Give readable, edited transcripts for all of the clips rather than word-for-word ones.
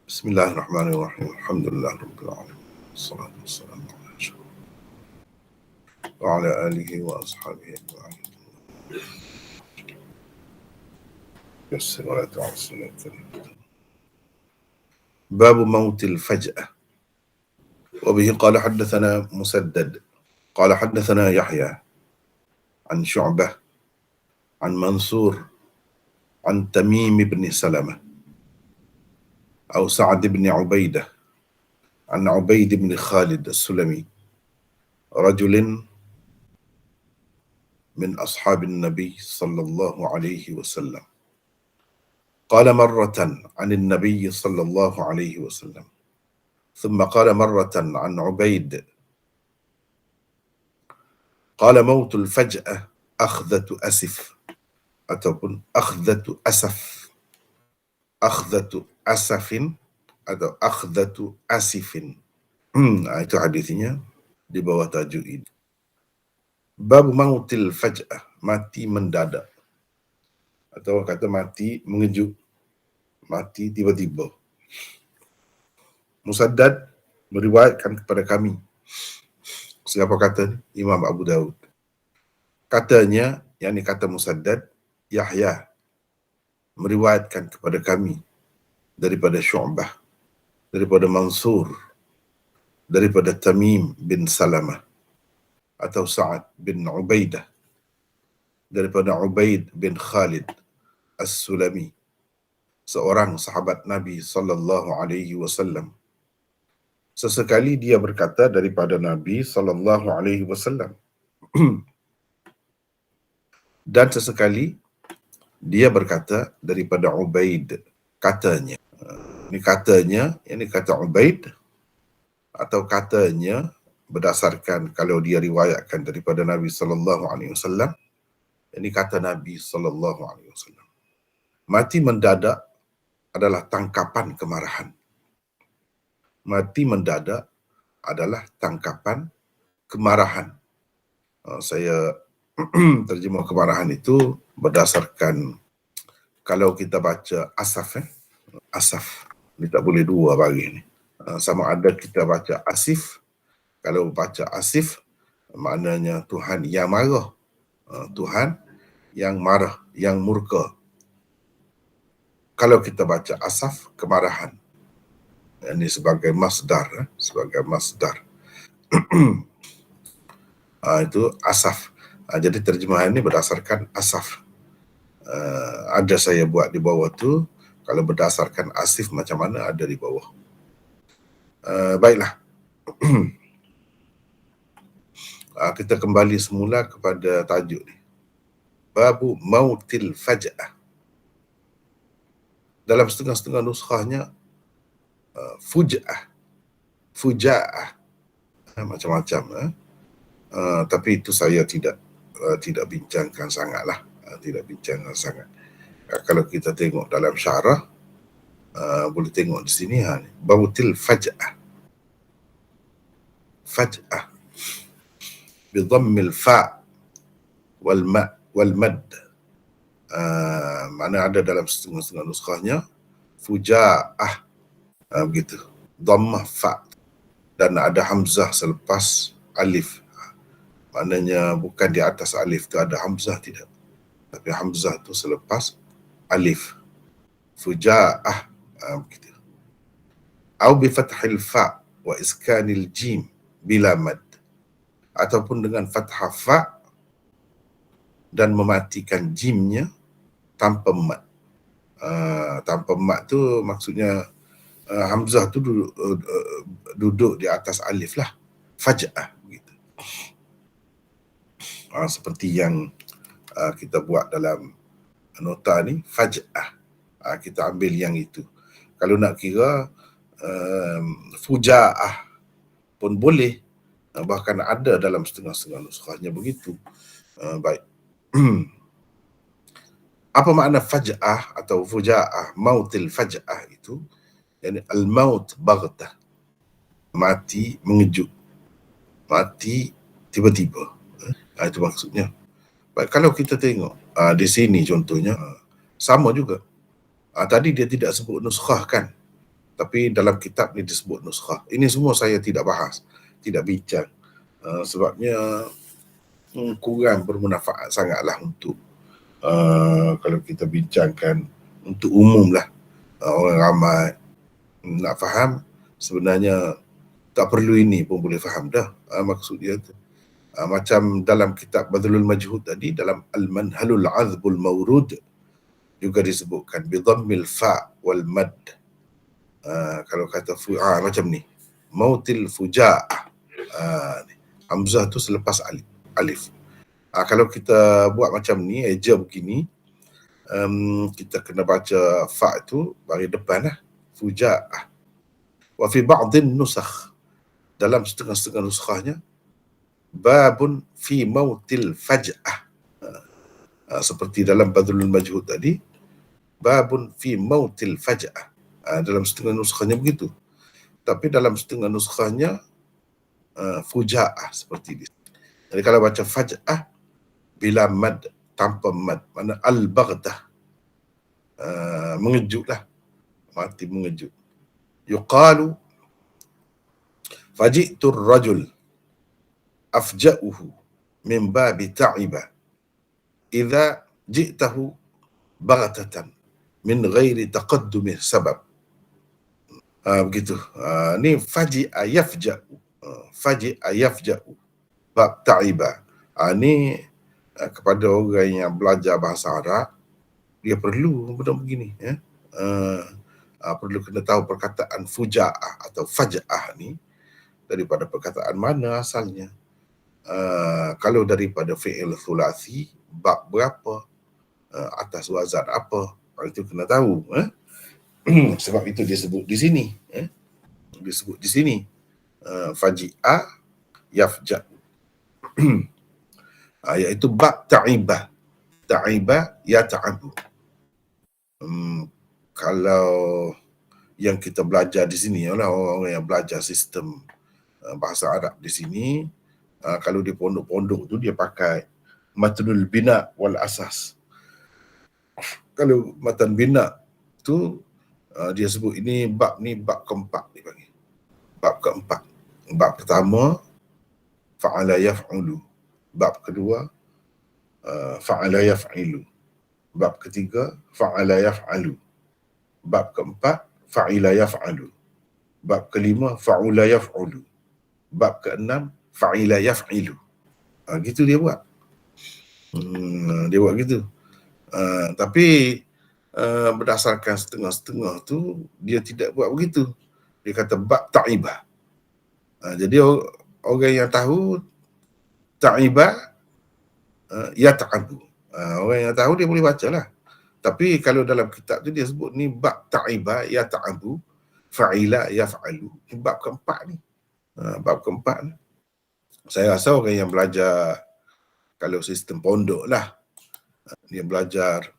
Bismillahirrahmanirrahim. Alhamdulillahirabbil alamin. Wassalatu wassalamu ala asyrafil wa ala alihi wa ashabihi ajma'in. Yassir wa la tu'assir. Bab mautil faj'ah. Wa bihi qala haddathana Musaddad qala haddathana Yahya an Syu'bah an Mansur an Tamim ibn Salamah أو سعد بن عبيدة عن عبيد بن خالد السلمي رجل من أصحاب النبي صلى الله عليه وسلم قال مرة عن النبي صلى الله عليه وسلم ثم قال مرة عن عبيد قال موت الفجأة أخذة أسف ataupun أخذة أسف أخذة أسف atau أخذة أسف. Itu hadisnya di bawah tajuk ini. Bab mautil faj'ah, mati mendadak. Atau kata mati mengejut, mati tiba-tiba. Musaddad meriwayatkan kepada kami. Siapa kata? Imam Abu Daud. Katanya, yakni kata Musaddad, Yahya meriwayatkan kepada kami daripada Syu'bah, daripada Mansur, daripada Tamim bin Salamah atau Sa'ad bin Ubaidah, daripada Ubaid bin Khalid As-Sulami, seorang sahabat Nabi sallallahu alaihi wasallam. Sesekali dia berkata daripada Nabi sallallahu alaihi wasallam dan sesekali dia berkata daripada Ubaid, katanya. Ini katanya, ini kata Ubaid, atau katanya berdasarkan kalau dia riwayatkan daripada Nabi sallallahu alaihi wasallam, ini kata Nabi sallallahu alaihi wasallam. Mati mendadak adalah tangkapan kemarahan. Mati mendadak adalah tangkapan kemarahan. Saya terjemah kemarahan itu berdasarkan kalau kita baca asaf, asaf. Ini tak boleh dua bagi ni. Sama ada kita baca asif. Kalau baca asif, maknanya Tuhan yang marah. Tuhan yang marah, yang murka. Kalau kita baca asaf, kemarahan. Ini sebagai masdar. Sebagai masdar. Itu asaf. Jadi terjemahan ini berdasarkan asaf. Ada saya buat di bawah tu. Kalau berdasarkan asif macam mana ada di bawah. Baiklah. Kita kembali semula kepada tajuk ni. Babu mautil faj'ah. Dalam setengah-setengah nuskhahnya fuj'ah. Fuja'ah. Macam-macam. Tapi itu saya tidak bincangkan sangatlah. Tidak bincangkan sangat. Kalau kita tengok dalam syarah, boleh tengok di sini, mautil faj'ah. Faj'ah bidhammil fa' wal ma' wal mad. Mana ada dalam setengah-setengah nuskhahnya fuja'ah, begitu, dhammah fa' dan ada hamzah selepas alif. Maknanya bukan di atas alif tu ada hamzah, tidak, tapi hamzah tu selepas alif. Fuja'ah, begitu. Au bi fathil fa' wa iskanil jim bila mad, ataupun dengan fathah fa' dan mematikan jimnya tanpa mat. Tanpa mat tu maksudnya hamzah tu duduk di atas alif lah. Faj'ah, begitu. Seperti yang kita buat dalam nota ni, faj'ah. Kita ambil yang itu. Kalau nak kira fuja'ah pun boleh. Bahkan ada dalam setengah-setengah nuskhahnya begitu. Baik. Apa makna faj'ah atau fuja'ah? Mautil faj'ah itu, yani al-maut baghtah. Mati mengejut. Mati tiba-tiba. Itu maksudnya. Baik, kalau kita tengok di sini contohnya, sama juga. Tadi dia tidak sebut nuskhah kan? tapi dalam kitab ni disebut nuskhah. Ini semua saya tidak bahas, tidak bincang. Sebabnya kurang bermanfaat sangatlah untuk kalau kita bincangkan untuk umum lah. Orang ramai nak faham, sebenarnya tak perlu ini pun boleh faham dah. Maksud dia tu. Macam dalam kitab Badlul Majhud tadi, dalam Al-Manhalul Azbul Mawrud juga disebutkan bidhammil fa' wal mad. Kalau kata macam ni, mautil fuja'ah, hamzah tu selepas alif. Kalau kita buat macam ni, eja begini, kita kena baca fa' tu bagi depan lah, fuja'ah. Wa fi ba'dhin nusakh, dalam setengah-setengah nuskhahnya, babun fi mautil faj'ah. Seperti dalam Badlul Majhud tadi, babun fi mautil faj'ah. Dalam setengah nuskhahnya begitu. Tapi dalam setengah nuskhahnya fuja'ah seperti ini. Jadi kalau baca faj'ah bila mad, tanpa mad, mana al-baghdah, mengejutlah, mati mengejut. Yuqalu faji'tur rajul afja'uhu min babi ta'iba idza ji'tahu baghtatan min ghairi taqaddumi sabab. Begitu. Ni faji'a yafja'u. Faji'a yafja'u. Bab ta'iba. Ni kepada orang yang belajar bahasa Arab, dia perlu benda begini. Perlu kena tahu perkataan fuja'ah atau faj'ah ni daripada perkataan mana asalnya. Kalau daripada fi'il thulathi, bab berapa, atas wazan apa, itu kena tahu. Sebab itu dia sebut di sini. Disebut di sini. Faji'a yafja'u. Iaitu bab ta'ibah. Ta'ibah yata'abu. Kalau yang kita belajar di sini, orang-orang yang belajar sistem bahasa Arab di sini, kalau di pondok-pondok tu dia pakai matnul bina wal asas. Kalau matan bina tu dia sebut ini bab keempat dia panggil. Bab keempat. Bab pertama fa'ala yaf'ulu. Bab kedua fa'ala yaf'ilu. Bab ketiga fa'ala yaf'alu. Bab keempat fa'ila yaf'alu. Bab kelima fa'ula yaf'ulu. Bab keenam fa'ila yaf'ilu. Gitu dia buat. Dia buat gitu. Tapi berdasarkan setengah-setengah tu, dia tidak buat begitu. Dia kata bab ta'ibah. Jadi orang yang tahu ta'ibah, ya ta'abu. Orang yang tahu dia boleh baca lah. Tapi kalau dalam kitab tu dia sebut ni bab ta'ibah, ya ta'abu, fa'ila yaf'alu. Ni bab keempat ni. Bab keempat ni. Saya rasa orang yang belajar kalau sistem pondok lah, dia belajar,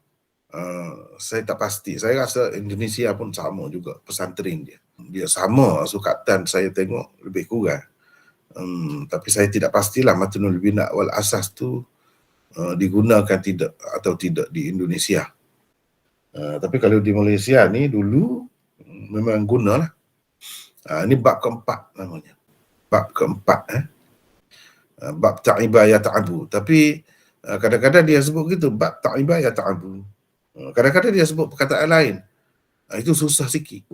saya tak pasti. Saya rasa Indonesia pun sama juga pesantren dia. Dia sama sukatan saya tengok lebih kurang. Tapi saya tidak pastilah matnul bina wal asas tu digunakan tidak atau tidak di Indonesia. Tapi kalau di Malaysia ni dulu memang gunalah. Ini bab keempat namanya. Bab keempat. Bab ta'ibah ya ta'abu. Tapi kadang-kadang dia sebut gitu, bab ta'ibah ya ta'abu. Kadang-kadang dia sebut perkataan lain. Itu susah sikit.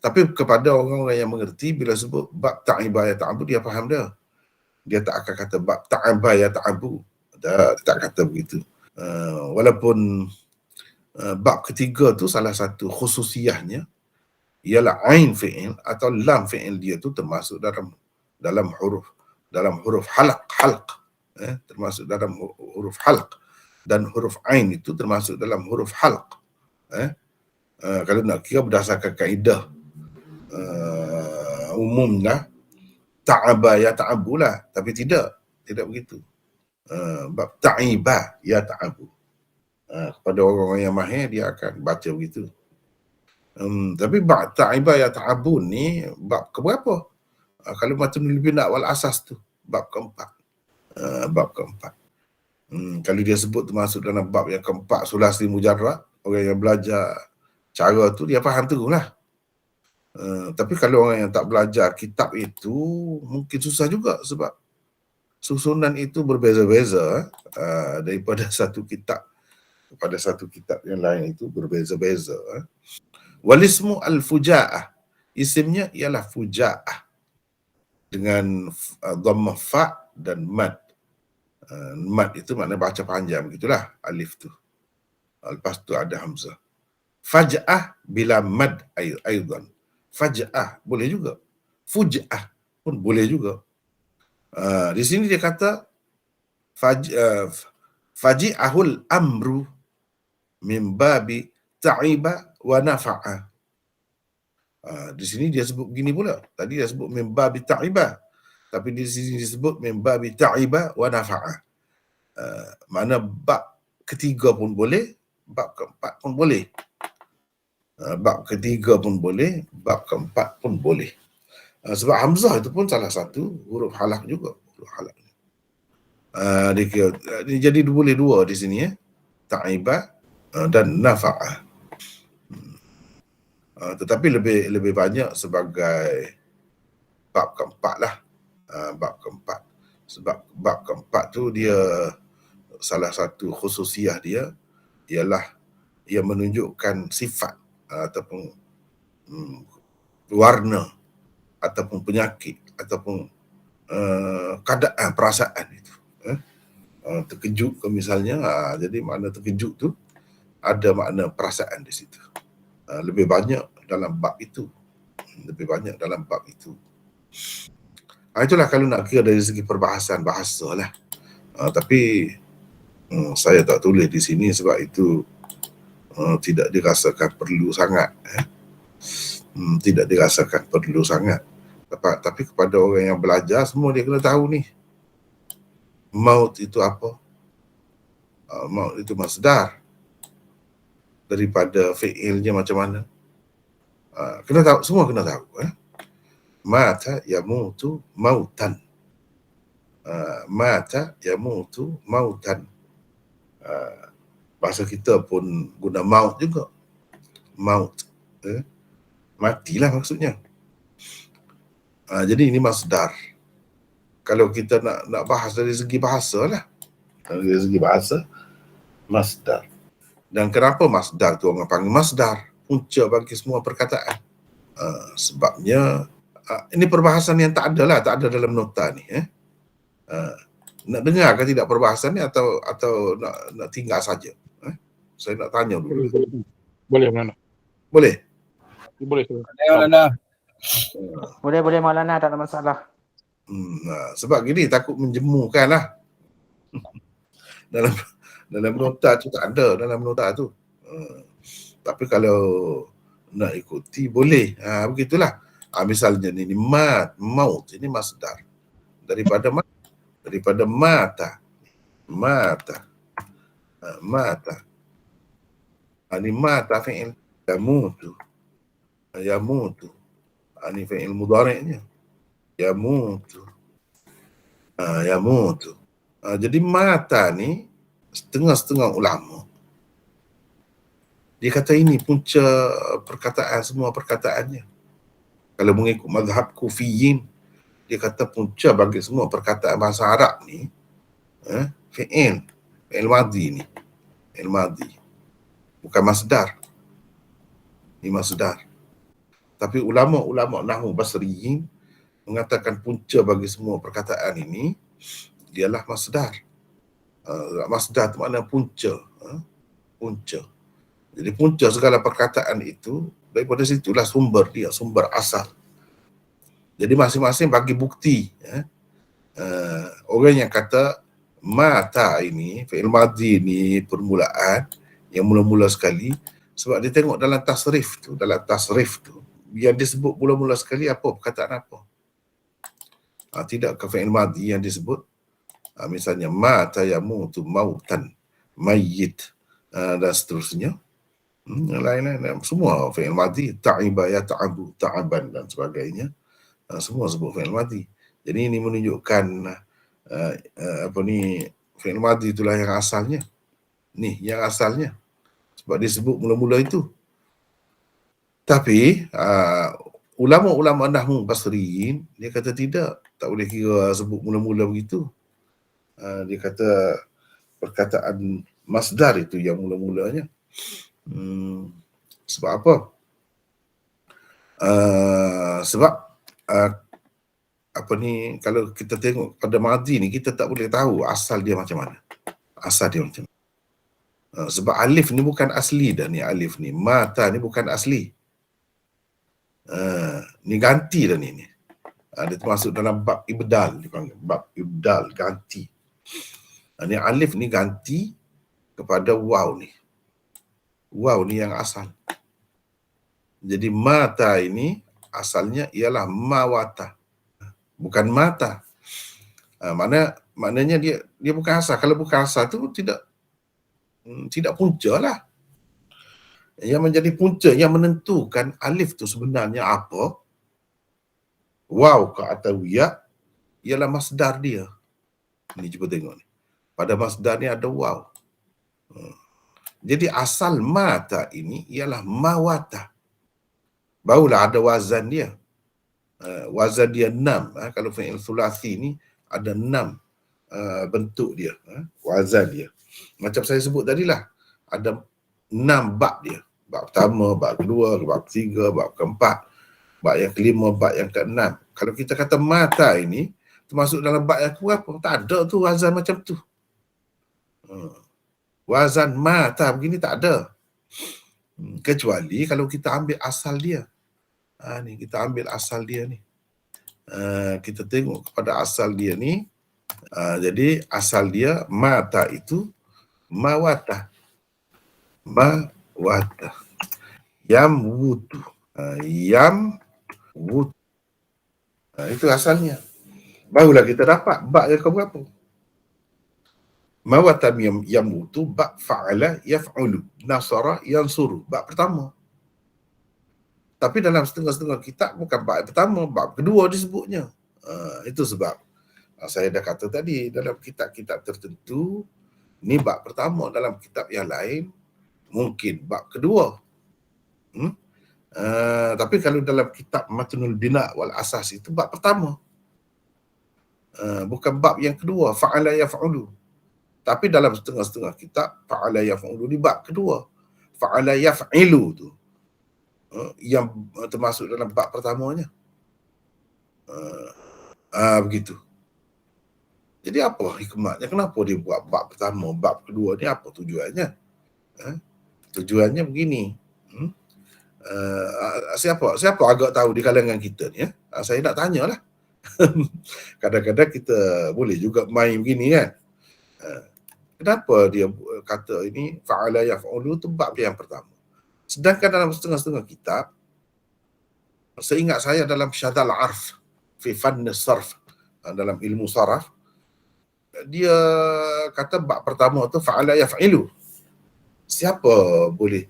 Tapi kepada orang-orang yang mengerti, bila sebut bab ta'ibah ya ta'abu, dia faham dah. Dia tak akan kata bab ta'ibah ya ta'abu. Dia tak kata begitu. Walaupun bab ketiga tu salah satu khususiyahnya ialah ain fi'il atau lam fi'il dia tu termasuk dalam huruf halq, termasuk dalam huruf halq, dan huruf ain itu termasuk dalam huruf halq. Kalau nak kira berdasarkan kaedah umumnya ta'aba ya ta'abu lah, tapi tidak begitu. Bab ta'iba ya ta'abu. Kepada orang-orang yang mahir dia akan baca begitu. Tapi bab ta'iba ya ta'abu ni bab keberapa? Kalau matnul bina wal asas tu bab keempat. Bab keempat. Kalau dia sebut termasuk dalam bab yang keempat sulasi mujarrad, orang yang belajar cara tu dia faham terus lah. Tapi kalau orang yang tak belajar kitab itu mungkin susah juga sebab susunan itu berbeza-beza daripada satu kitab kepada satu kitab yang lain itu berbeza-beza. Walismu al-fuja'ah, isimnya ialah fuja'ah dengan dhammah fa dan mad. Mad itu makna baca panjang begitulah, alif tu. Lepas tu ada hamzah. Faj'ah bila mad aidan. Faj'ah boleh juga. Fuj'ah pun boleh juga. Di sini dia kata faji'ahul amru min babi ta'iba wa nafa'a. Di sini dia sebut begini pula. Tadi dia sebut min babi ta'iba. Tapi di sini disebut min babi ta'iba wa nafa'a. Mana bab ketiga pun boleh, bab keempat pun boleh. Bab ketiga pun boleh, bab keempat pun boleh. Sebab hamzah itu pun salah satu huruf halak juga. Huruf halak. Dia jadi boleh dua di sini ya. Ta'iba dan nafa'ah. Tetapi lebih banyak sebagai bab keempat lah. Bab keempat. Sebab bab keempat tu dia salah satu khususiah dia ialah ia menunjukkan sifat ataupun warna ataupun penyakit ataupun keadaan perasaan itu. Terkejut ke misalnya, jadi makna terkejut tu ada makna perasaan di situ. Lebih banyak dalam bab itu. Lebih banyak dalam bab itu. Itulah kalau nak kira dari segi perbahasan bahasa lah. Tapi saya tak tulis di sini sebab itu tidak dirasakan perlu sangat. Tidak dirasakan perlu sangat. Tapi kepada orang yang belajar, semua dia kena tahu ni. Maut itu apa? Maut itu masdar. Daripada fi'ilnya macam mana. Kena tahu, semua kena tahu. Mata yamutu mautan. Mata yamutu mautan. Bahasa kita pun guna maut juga. Maut. Matilah maksudnya. Jadi ini masdar. Kalau kita nak bahas dari segi bahasa lah. Dari segi bahasa, masdar. Dan kenapa masdar tu orang panggil masdar? Punca bagi semua perkataan. Sebabnya, ini perbahasan yang tak ada lah, tak ada dalam nota ni. Nak dengar ke tidak perbahasan ni atau nak tinggal saja? Saya nak tanya dulu. Boleh, Maulana. Boleh? Boleh, Maulana. Boleh Maulana, tak ada masalah. Sebab gini takut menjemukan lah. dalam nota tu tak ada, dalam nota tu. Tapi kalau nak ikuti boleh. Begitulah. Misalnya ni maut ini masdar. Daripada mata. Ini mata fi'il yamutu. Ini fi'il mudhari'nya. Yamutu. Jadi mata ni setengah-setengah ulama dia kata ini punca perkataan, semua perkataannya. Kalau mengikut mazhab kufiyin, dia kata punca bagi semua perkataan bahasa Arab ni fi'il madhi ni. Fi'il madhi. Bukan masdar. Ini masdar. Tapi ulama-ulama nahwu basriyin mengatakan punca bagi semua perkataan ini ialah masdar. Masdar tu makna punca. Punca. Jadi punca segala perkataan itu daripada situlah sumber dia, sumber asal. Jadi masing-masing bagi bukti. Orang yang kata mata ini, fi'il madhi ni permulaan yang mula-mula sekali, sebab dia tengok dalam tasrif tu, yang disebut mula-mula sekali apa, perkataan apa. Tidak ke fi'il madhi yang disebut. Misalnya mata yamutu mautan, mayyit, dan seterusnya. Lain-lain semua fi'il madhi, ta'iba yata'abu ta'aban dan sebagainya, semua sebut fi'il madhi. Jadi ini menunjukkan fi'il madhi itulah yang asalnya. Ni yang asalnya sebab disebut mula-mula itu. Tapi ulama-ulama nahwu basriyin dia kata tidak, tak boleh kira sebut mula-mula begitu. Dia kata perkataan masdar itu yang mula-mulanya. Sebab apa? Sebab kalau kita tengok pada madhi ni, kita tak boleh tahu asal dia macam mana. Sebab alif ni bukan asli dah ni, alif ni. Mata ni bukan asli. Ni ganti dah ni. Dia termasuk dalam bab ibdal, dipanggil bab ibdal, ganti. Ni alif ni ganti kepada waw ni. Waw ni yang asal. Jadi mata ini asalnya ialah mawata, bukan mata. Maknanya dia bukan asal. Kalau bukan asal tu tidak punca lah. Yang menjadi punca, yang menentukan alif tu sebenarnya apa, waw ke atau ya, ialah masdar dia. Ni cuba tengok ni. Pada masdar ni ada waw. Jadi asal mata ini ialah mawata. Barulah ada wazan dia. Wazan dia 6. Kalau fi'il thulathi ni ada 6 bentuk dia. Wazan dia. Macam saya sebut tadilah. Ada 6 bab dia. Bab pertama, bab kedua, bab ketiga, bab keempat, bab yang kelima, bab yang keenam. Kalau kita kata mata ini termasuk dalam bab yang keberapa? Tak ada tu wazan macam tu. Wazan mata begini tak ada. Kecuali kalau kita ambil asal dia. Ni kita ambil asal dia ni. Kita tengok kepada asal dia ni. Jadi asal dia mata itu mawata. Mawata. Yam wutu. Yam wutu. Itu asalnya. Barulah kita dapat bab yang keberapa. Mawata yam wutu, bab fa'ala yaf'ulu. Nasara yansuru. Bab pertama. Tapi dalam setengah-setengah kitab bukan bab pertama, bab kedua disebutnya. Itu sebab saya dah kata tadi, dalam kitab-kitab tertentu, ni bab pertama, dalam kitab yang lain, mungkin bab kedua. Tapi kalau dalam kitab Matnul Bina' wal Asas itu bab pertama. Bukan bab yang kedua, fa'ala yaf'ulu. Tapi dalam setengah-setengah kitab, fa'ala yaf'ulu ni bab kedua. Fa'ala yaf'ilu tu yang termasuk dalam bab pertamanya. Begitu. Jadi apa hikmatnya? Kenapa dia buat bab pertama, bab kedua ni? Apa tujuannya? Tujuannya begini. Siapa agak tahu di kalangan kita ni? Saya nak tanyalah. Kadang-kadang kita boleh juga main begini kan. Kenapa dia kata ini fa'ala yaf'ulu tu bab dia yang pertama? Sedangkan dalam setengah-setengah kitab, seingat saya dalam Syadal Arf fi fann sarf, dalam ilmu saraf, dia kata bab pertama tu fa'ala yaf'ilu. Siapa boleh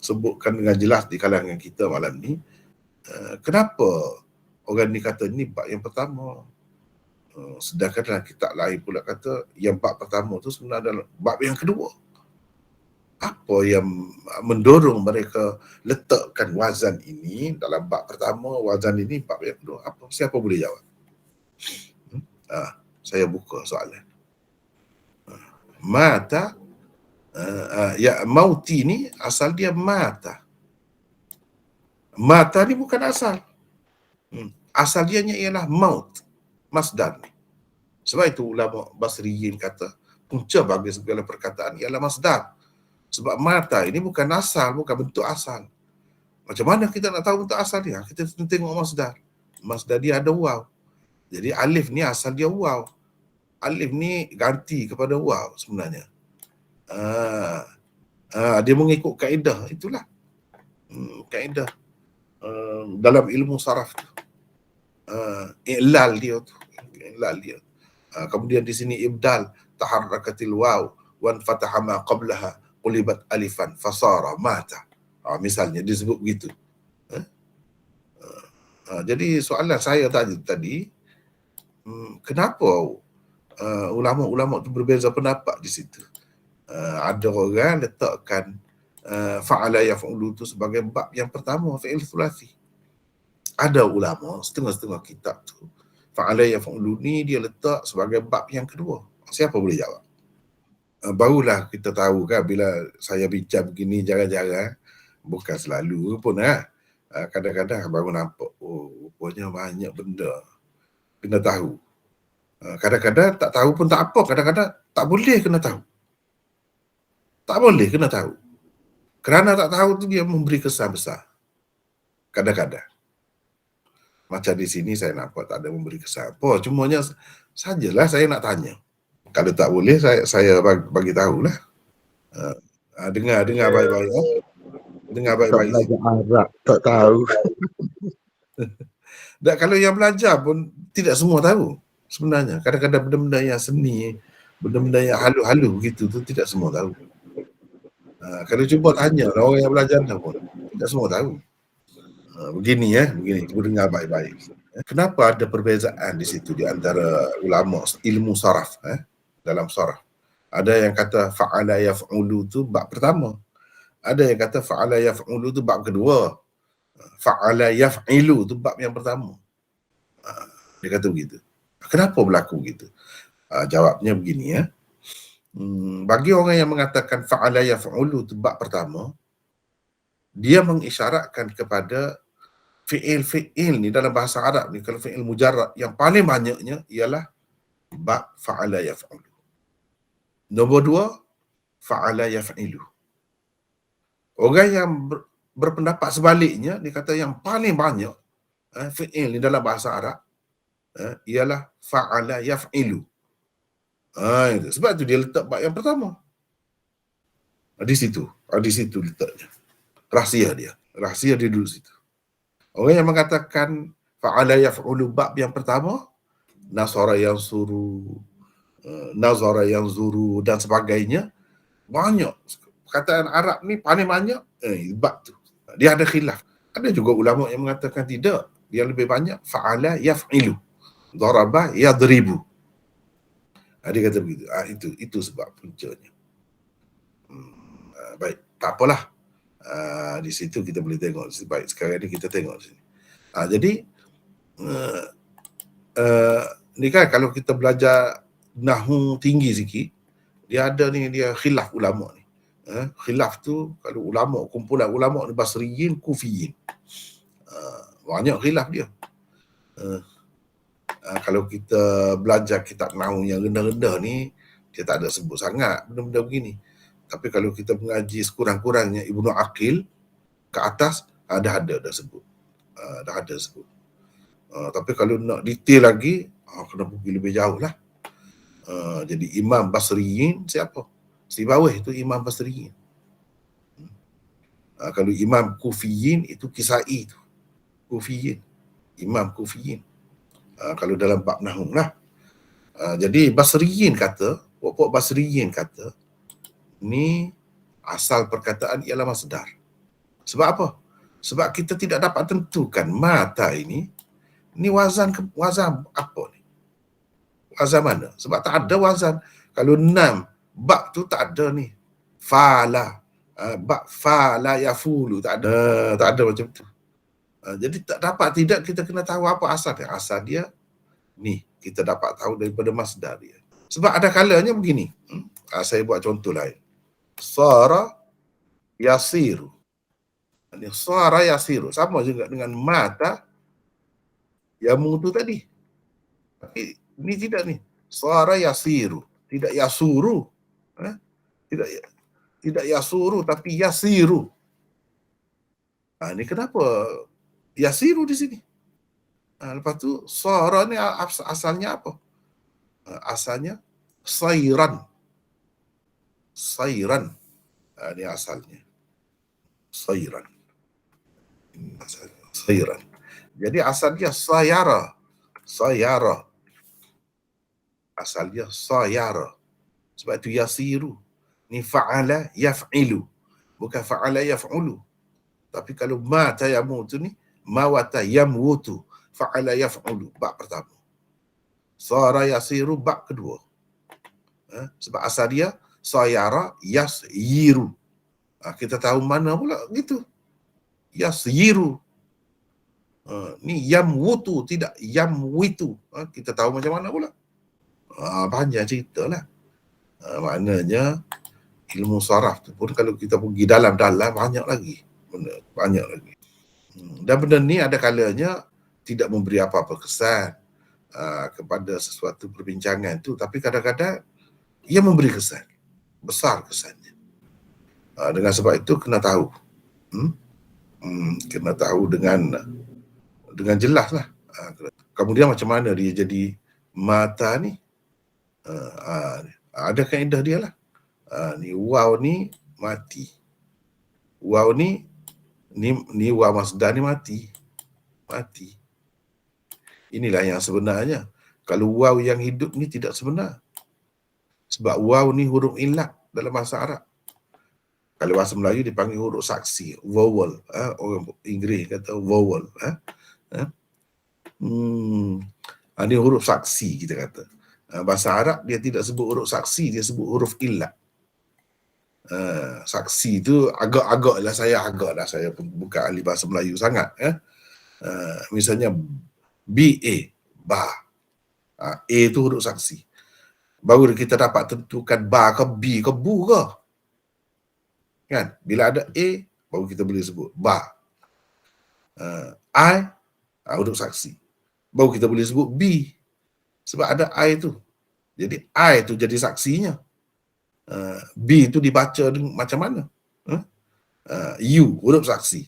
sebutkan dengan jelas di kalangan kita malam ni, kenapa orang ni kata ni bab yang pertama, sedangkan dalam kitab lain pula kata yang bab pertama tu sebenarnya adalah bab yang kedua. Apa yang mendorong mereka letakkan wazan ini dalam bab pertama, wazan ini bab yang kedua? Apa? Siapa boleh jawab? Saya buka soalan. Mata, ya mauti ni asal dia mata. Mata ni bukan asal. Asal dia ialah maut, masdar ni. Sebab itu ulama basriyin kata punca bagi segala perkataan ialah masdar. Sebab mata ini bukan asal, bukan bentuk asal. Macam mana kita nak tahu bentuk asal dia? Kita tengok masdar. Masdar dia ada waw. Jadi alif ni asal dia waw. Alif ni ganti kepada waw sebenarnya. Dia mengikut kaedah itulah. Kaedah dalam ilmu saraf tu. I'lal dia tu. I'lal dia. Kemudian di sini ibdal, taharrakatil waw wan fataha ma qablaha qulibat alifan fasara mata. Misalnya disebut begitu. Jadi soalan saya tadi, kenapa ulama-ulama tu berbeza pendapat di situ? Ada orang letakkan fa'ala yaf'ulu tu sebagai bab yang pertama, fi'il thulathi. Ada ulama setengah-setengah kitab tu fa'ala yaf'ulu ni dia letak sebagai bab yang kedua. Siapa boleh jawab? Barulah kita tahu kan bila saya bincang begini jarang-jarang, bukan selalu pun kadang-kadang baru nampak, oh rupanya banyak benda kena tahu. Kadang-kadang tak tahu pun tak apa, kadang-kadang tak boleh kena tahu. Tak boleh kena tahu. Kerana tak tahu tu dia memberi kesan besar. Kadang-kadang. Macam di sini saya nampak tak ada memberi kesan apa. Cumanya sajalah saya nak tanya. Kalau tak boleh saya bagi tahulah. Dengar baik-baik. Dengar Tak baik-baik. belajar Arab, tak tahu. Dan kalau yang belajar pun tidak semua tahu sebenarnya. Kadang-kadang benda-benda yang seni, benda-benda yang halu-halu begitu tu tidak semua tahu. Kalau cuba tanya orang yang belajar pun tidak semua tahu. Begini, cuba dengar baik-baik. Kenapa ada perbezaan di situ di antara ulama ilmu saraf dalam saraf? Ada yang kata fa'ala yaf'ulu tu bab pertama. Ada yang kata fa'ala yaf'ulu tu bab kedua. Fa'ala yaf'ilu tu bab yang pertama. Dia kata begitu. Kenapa berlaku begitu? Jawabnya begini bagi orang yang mengatakan fa'ala yaf'ulu tu bab pertama, dia mengisyaratkan kepada fi'il ni dalam bahasa Arab ni, kalau fi'il mujarrad yang paling banyaknya ialah bab fa'ala yaf'ulu. Nombor dua, fa'ala yaf'ilu. Orang yang berpendapat sebaliknya, dia kata yang paling banyak fi'il ni dalam bahasa Arab ialah fa'ala yaf'ilu. Sebab tu dia letak bab yang pertama. Di situ letaknya. Rahsia dia dulu situ. Orang yang mengatakan fa'ala yaf'ulu bab yang pertama, nasara yang suruh, nazara yang zuru dan sebagainya, banyak. Perkataan Arab ni paling banyak bab tu. Dia ada khilaf. Ada juga ulama yang mengatakan tidak. Dia lebih banyak fa'ala yaf'ilu. Daraba yadribu. Dia kata begitu. Itu sebab puncanya. Baik, tak apalah. Di situ kita boleh tengok. Baik, sekarang ni kita tengok di sini. Jadi ni kan kalau kita belajar nahwu tinggi sikit, dia ada ni, dia khilaf ulama ni. Khilaf tu kalau ulama, kumpulan ulama ni Basriyin, Kufiyin. Banyak khilaf dia. Kalau kita belajar kitab nahwu yang rendah-rendah ni, dia tak ada sebut sangat benda-benda begini. Tapi kalau kita mengaji sekurang-kurangnya Ibnu Aqil ke atas, dah sebut. Tapi kalau nak detail lagi, kena pergi lebih jauh lah. Jadi Imam Basriyin siapa? Si bawah itu Imam Basriyin. Kalau Imam Kufiyin itu Kisai itu. Kufiyin. Imam Kufiyin. Kalau dalam bab nahwu lah. Jadi Basriyin kata, pokok Basriyin kata, ni asal perkataan ialah masdar. Sebab apa? Sebab kita tidak dapat tentukan mata ini wazan apa ni? Wazan mana? Sebab tak ada wazan. Kalau 6 bab tu tak ada ni. Fala. Bab fala yafulu tak ada macam tu. Jadi tak dapat tidak kita kena tahu apa asal dia. Asal dia ni kita dapat tahu daripada masdar dia. Sebab ada kalanya begini. Saya buat contoh lain. Sara yasiru. Ini sara yasiru sama juga dengan mata yamutu tadi. Tapi ini tidak ni. Sara yasiru, tidak yasuru. Tidak yasuru tapi yasiru. Ini kenapa yasiru di sini? Lepas tu sara ni asalnya apa? Asalnya sayran. Sayran. Ini asalnya. Sayran. Sayran. Jadi asalnya sayara. Sayara. Asalnya sayara. Sebab itu yasiru. Ni fa'ala yaf'ilu. Bukan fa'ala yaf'ulu. Tapi kalau mata yamutu ni, mawata yamwutu. Fa'ala yaf'ulu. Bab pertama. Sara yasiru bab kedua. Sebab asal dia sayara yasyiru. Kita tahu mana pula gitu. Yasyiru. Ni yamwutu, tidak yamwitu. Kita tahu macam mana pula. Banyak cerita lah. Maknanya ilmu saraf tu pun kalau kita pergi dalam-dalam banyak lagi. Banyak lagi. Dan benda ni ada kalanya tidak memberi apa-apa kesan kepada sesuatu perbincangan tu, tapi kadang-kadang ia memberi kesan. Besar kesannya. Dengan sebab itu kena tahu. Kena tahu dengan jelas lah. Kemudian macam mana dia jadi mata ni? Ada kaedah dia lah. Ni waw ni mati. Waw ni waw masdar ni mati. Mati. Inilah yang sebenarnya. Kalau waw yang hidup ni tidak sebenar. Sebab waw ni huruf illat dalam bahasa Arab. Kalau bahasa Melayu dipanggil huruf saksi, vowel. Orang Inggeris kata vowel. Ini huruf saksi kita kata. Bahasa Arab dia tidak sebut huruf saksi, dia sebut huruf illat. Saksi tu agak-agak lah saya pun bukan ahli bahasa Melayu sangat. Misalnya BA, ba. A tu huruf saksi. Baru kita dapat tentukan ba ke B ke bu ke. Kan? Bila ada A, baru kita boleh sebut ba. I, huruf saksi. Baru kita boleh sebut B. Sebab ada I tu. Jadi I tu jadi saksinya. B tu dibaca macam mana? U, huruf saksi.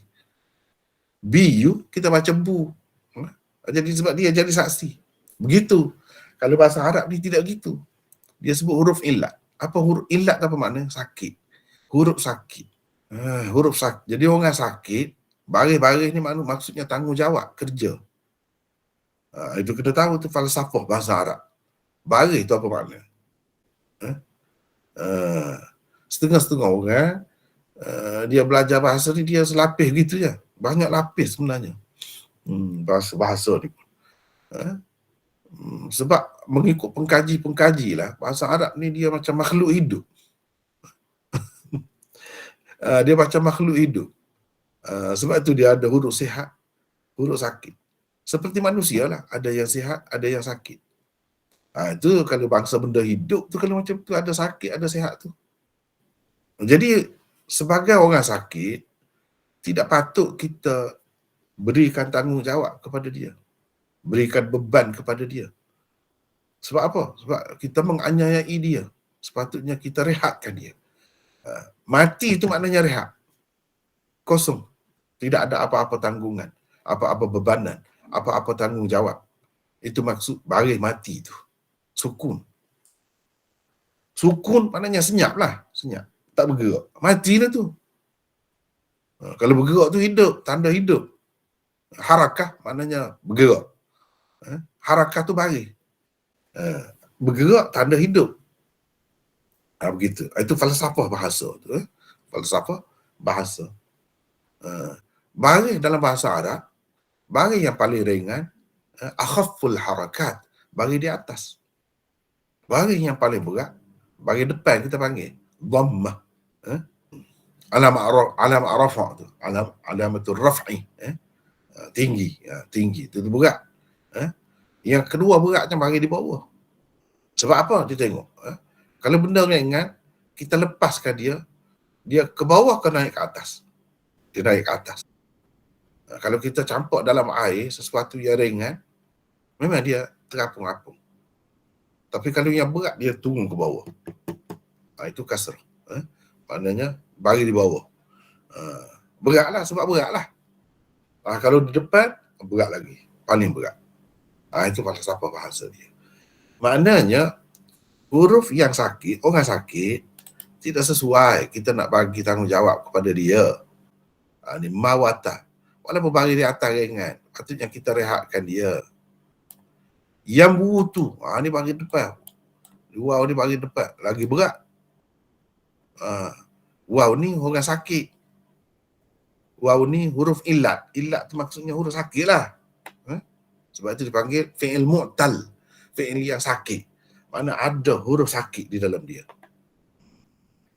BU, kita baca bu. Jadi sebab dia jadi saksi. Begitu. Kalau bahasa Arab ni tidak gitu. Dia sebut huruf illat. Apa huruf illat apa makna? Sakit. Huruf sakit. Huruf sakit. Jadi orang sakit, baris-baris ni maksudnya tanggungjawab, kerja. Itu kita tahu tu falsafah bahasa Arab. Baris tu apa makna? Setengah-setengah orang dia belajar bahasa ni dia selapis gitu je. Banyak lapis sebenarnya. Bahasa ni. Sebab mengikut pengkaji lah, bahasa Arab ni dia macam makhluk hidup. Dia macam makhluk hidup. Sebab itu dia ada huruf sihat, huruf sakit. Seperti manusia lah, ada yang sihat, ada yang sakit. Itu kalau bangsa benda hidup tu kalau macam tu ada sakit, ada sihat tu. Jadi sebagai orang sakit, tidak patut kita berikan tanggungjawab kepada dia. Berikan beban kepada dia. Sebab apa? Sebab kita menganiayai dia. Sepatutnya kita rehatkan dia. Mati itu maknanya rehat. Kosong. Tidak ada apa-apa tanggungan, apa-apa bebanan, apa-apa tanggungjawab. Itu maksud baris mati itu. Sukun. Sukun maknanya senyap lah. Senyap. Tak bergerak. Mati lah tu. Kalau bergerak tu hidup. Tanda hidup. Harakah maknanya bergerak. Harakah tu baris. Bergerak tanda hidup. Begitu. Itu falsafah bahasa tu. Falsafah bahasa. Baris dalam bahasa Arab, baris yang paling ringan, akhafful harakat, baris di atas. Baris yang paling berat, baris depan kita panggil dhammah. Alamat rafa' tu, alamatul raf'i, tinggi, tinggi tu berat. Yang kedua beratnya baris di bawah. Sebab apa? Dia tengok. Kalau benda ringan, kita lepaskan dia ke bawah ke naik ke atas. Dia naik ke atas. Kalau kita campak dalam air, sesuatu yang ringan, memang dia terapung-apung. Tapi kalau yang berat, dia turun ke bawah. Itu kasrah. Maknanya, baris di bawah. Beratlah, sebab beratlah. Kalau di depan, berat lagi. Paling berat. Itu falsafah bahasa dia. Maknanya, huruf yang sakit, orang sakit, tidak sesuai kita nak bagi tanggungjawab kepada dia. Ini mawata. Walaupun baris di atas ringan, patutnya kita rehatkan dia. Yang butuh, ni baris depan. Wow ni baris depan, lagi berat. Wow ni orang sakit. Wow ni huruf illat. Illat tu maksudnya huruf sakit lah. Sebab itu dipanggil fi'il mu'tal. Fi'il yang sakit. Mana ada huruf sakit di dalam dia.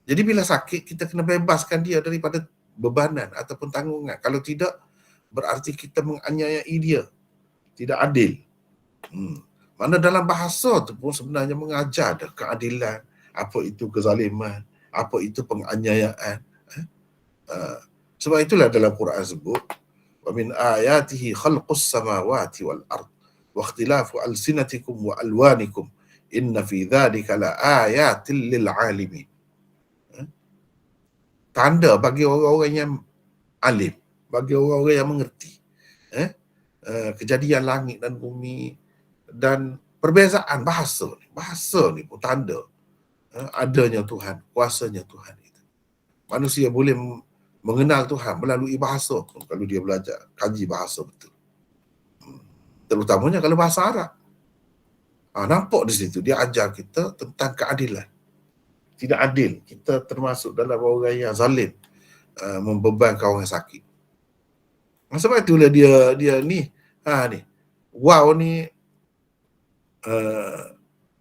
Jadi bila sakit, kita kena bebaskan dia daripada bebanan ataupun tanggungan. Kalau tidak, berarti kita menganiayai dia. Tidak adil. Mana dalam bahasa tu pun sebenarnya mengajar dah keadilan, apa itu kezaliman, apa itu penganiayaan. Sebab itulah dalam Quran sebut, wa min ayatihi khalqus samawati wal ard wa ikhtilafu alsinatikum wa alwanikum inna fi dhalika la ayatil lil alimin. Tanda bagi orang-orang yang alim, bagi orang-orang yang mengerti kejadian langit dan bumi dan perbezaan bahasa ni pun tanda adanya Tuhan, kuasanya Tuhan itu. Manusia boleh mengenal Tuhan melalui bahasa pun kalau dia belajar kaji bahasa betul. Terutamanya kalau bahasa Arab. Nampak di situ dia ajar kita tentang keadilan. Tidak adil, kita termasuk dalam orang yang zalim, membebankan orang sakit. Sebab itulah dia ni waw ni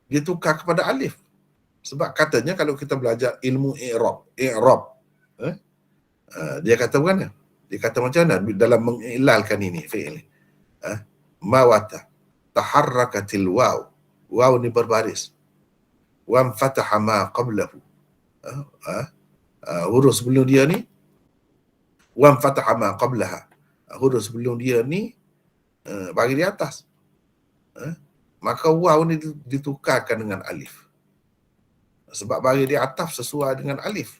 dia tukar kepada alif. Sebab katanya kalau kita belajar ilmu i'rab, dia kata bukan? Dia kata macam mana dalam mengilalkan ini fi'il. Mawata taharrakatil waw ni berbaris. Wa fataha ma qablahu. Huruf sebelum dia ni wa fataha ma qablaha. Huruf sebelum dia ni bagi di atas. Maka waw ni ditukarkan dengan alif. Sebab bagi di atas sesuai dengan alif.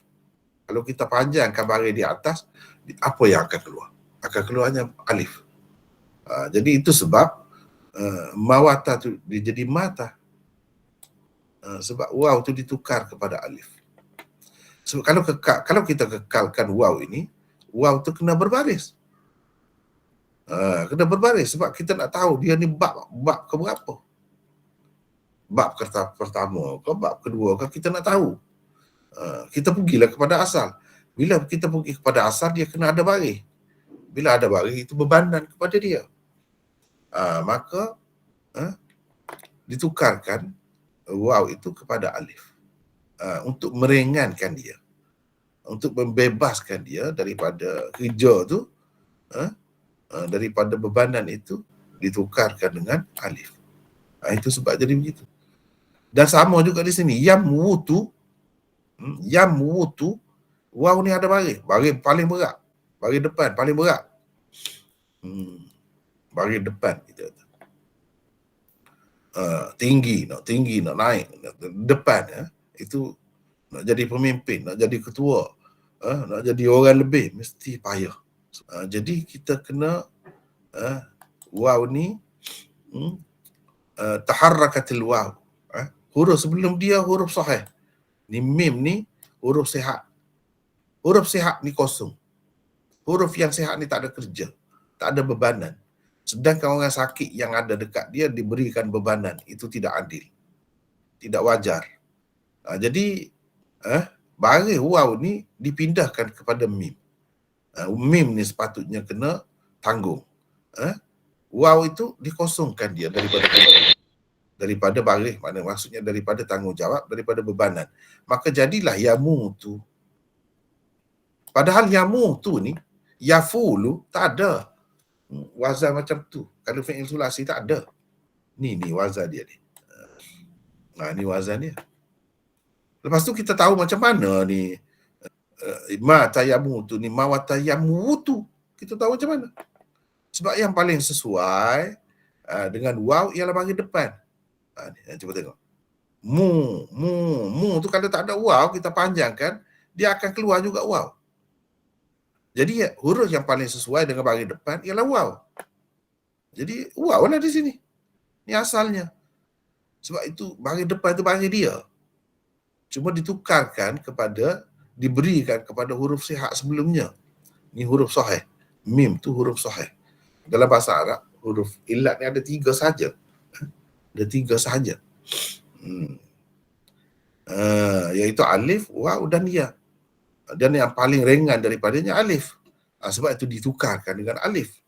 Kalau kita panjangkan bagi di atas, apa yang akan keluar? Akan keluarnya alif. Jadi itu sebab mawata tu dia jadi mata. Sebab waw tu ditukar kepada alif. Sebab kalau kita kekalkan waw ini, waw tu kena berbaris. Kena berbaris sebab kita nak tahu dia ni bab ke berapa. Bab pertama ke bab kedua ke, kita nak tahu. Kita pergilah kepada asal. Bila kita pergi kepada asal, dia kena ada baris. Bila ada baris, itu bebanan kepada dia. Maka ditukarkan waw itu kepada alif untuk meringankan dia, untuk membebaskan dia daripada kerja tu, daripada bebanan itu ditukarkan dengan alif. Itu sebab jadi begitu. Dan sama juga di sini yamwutu, waw ni ada baris paling berat, baris depan paling berat. Baris depan kita kata. Tinggi nak naik depan, itu nak jadi pemimpin, nak jadi ketua, nak jadi orang lebih mesti payah. Jadi kita kena waw ni taharrakatil waw, huruf sebelum dia huruf sahih. Ni mim ni huruf sihat. Huruf sihat ni kosong. Huruf yang sihat ni tak ada kerja, tak ada bebanan. Sedangkan orang sakit yang ada dekat dia diberikan bebanan. Itu tidak adil. Tidak wajar. Jadi, baris waw ni dipindahkan kepada mim. Mim ni sepatutnya kena tanggung. Waw itu dikosongkan dia daripada baris, maksudnya daripada tanggungjawab, daripada bebanan. Maka jadilah yamu tu. Padahal yamu tu ni, yafulu, tak ada wazan macam tu. Kalau fi'il sulasi tak ada. Ni wazan dia ni. Ni wazan dia. Lepas tu kita tahu macam mana ni ma tayamu tu ni ma watayamu tu. Kita tahu macam mana. Sebab yang paling sesuai dengan waw ialah bagi depan. Cuba tengok. Mu tu kalau tak ada waw, kita panjangkan, dia akan keluar juga waw. Jadi huruf yang paling sesuai dengan baris depan ialah waw. Jadi waw lah di sini. Ini asalnya. Sebab itu baris depan itu baris dia. Cuma ditukarkan diberikan kepada huruf sihat sebelumnya. Ini huruf sahih. Mim tu huruf sahih. Dalam bahasa Arab, huruf ilat ni ada 3 saja. Ada 3 sahaja. Iaitu alif, waw dan ya. Dan yang paling ringan daripadanya alif. Sebab itu ditukarkan dengan alif.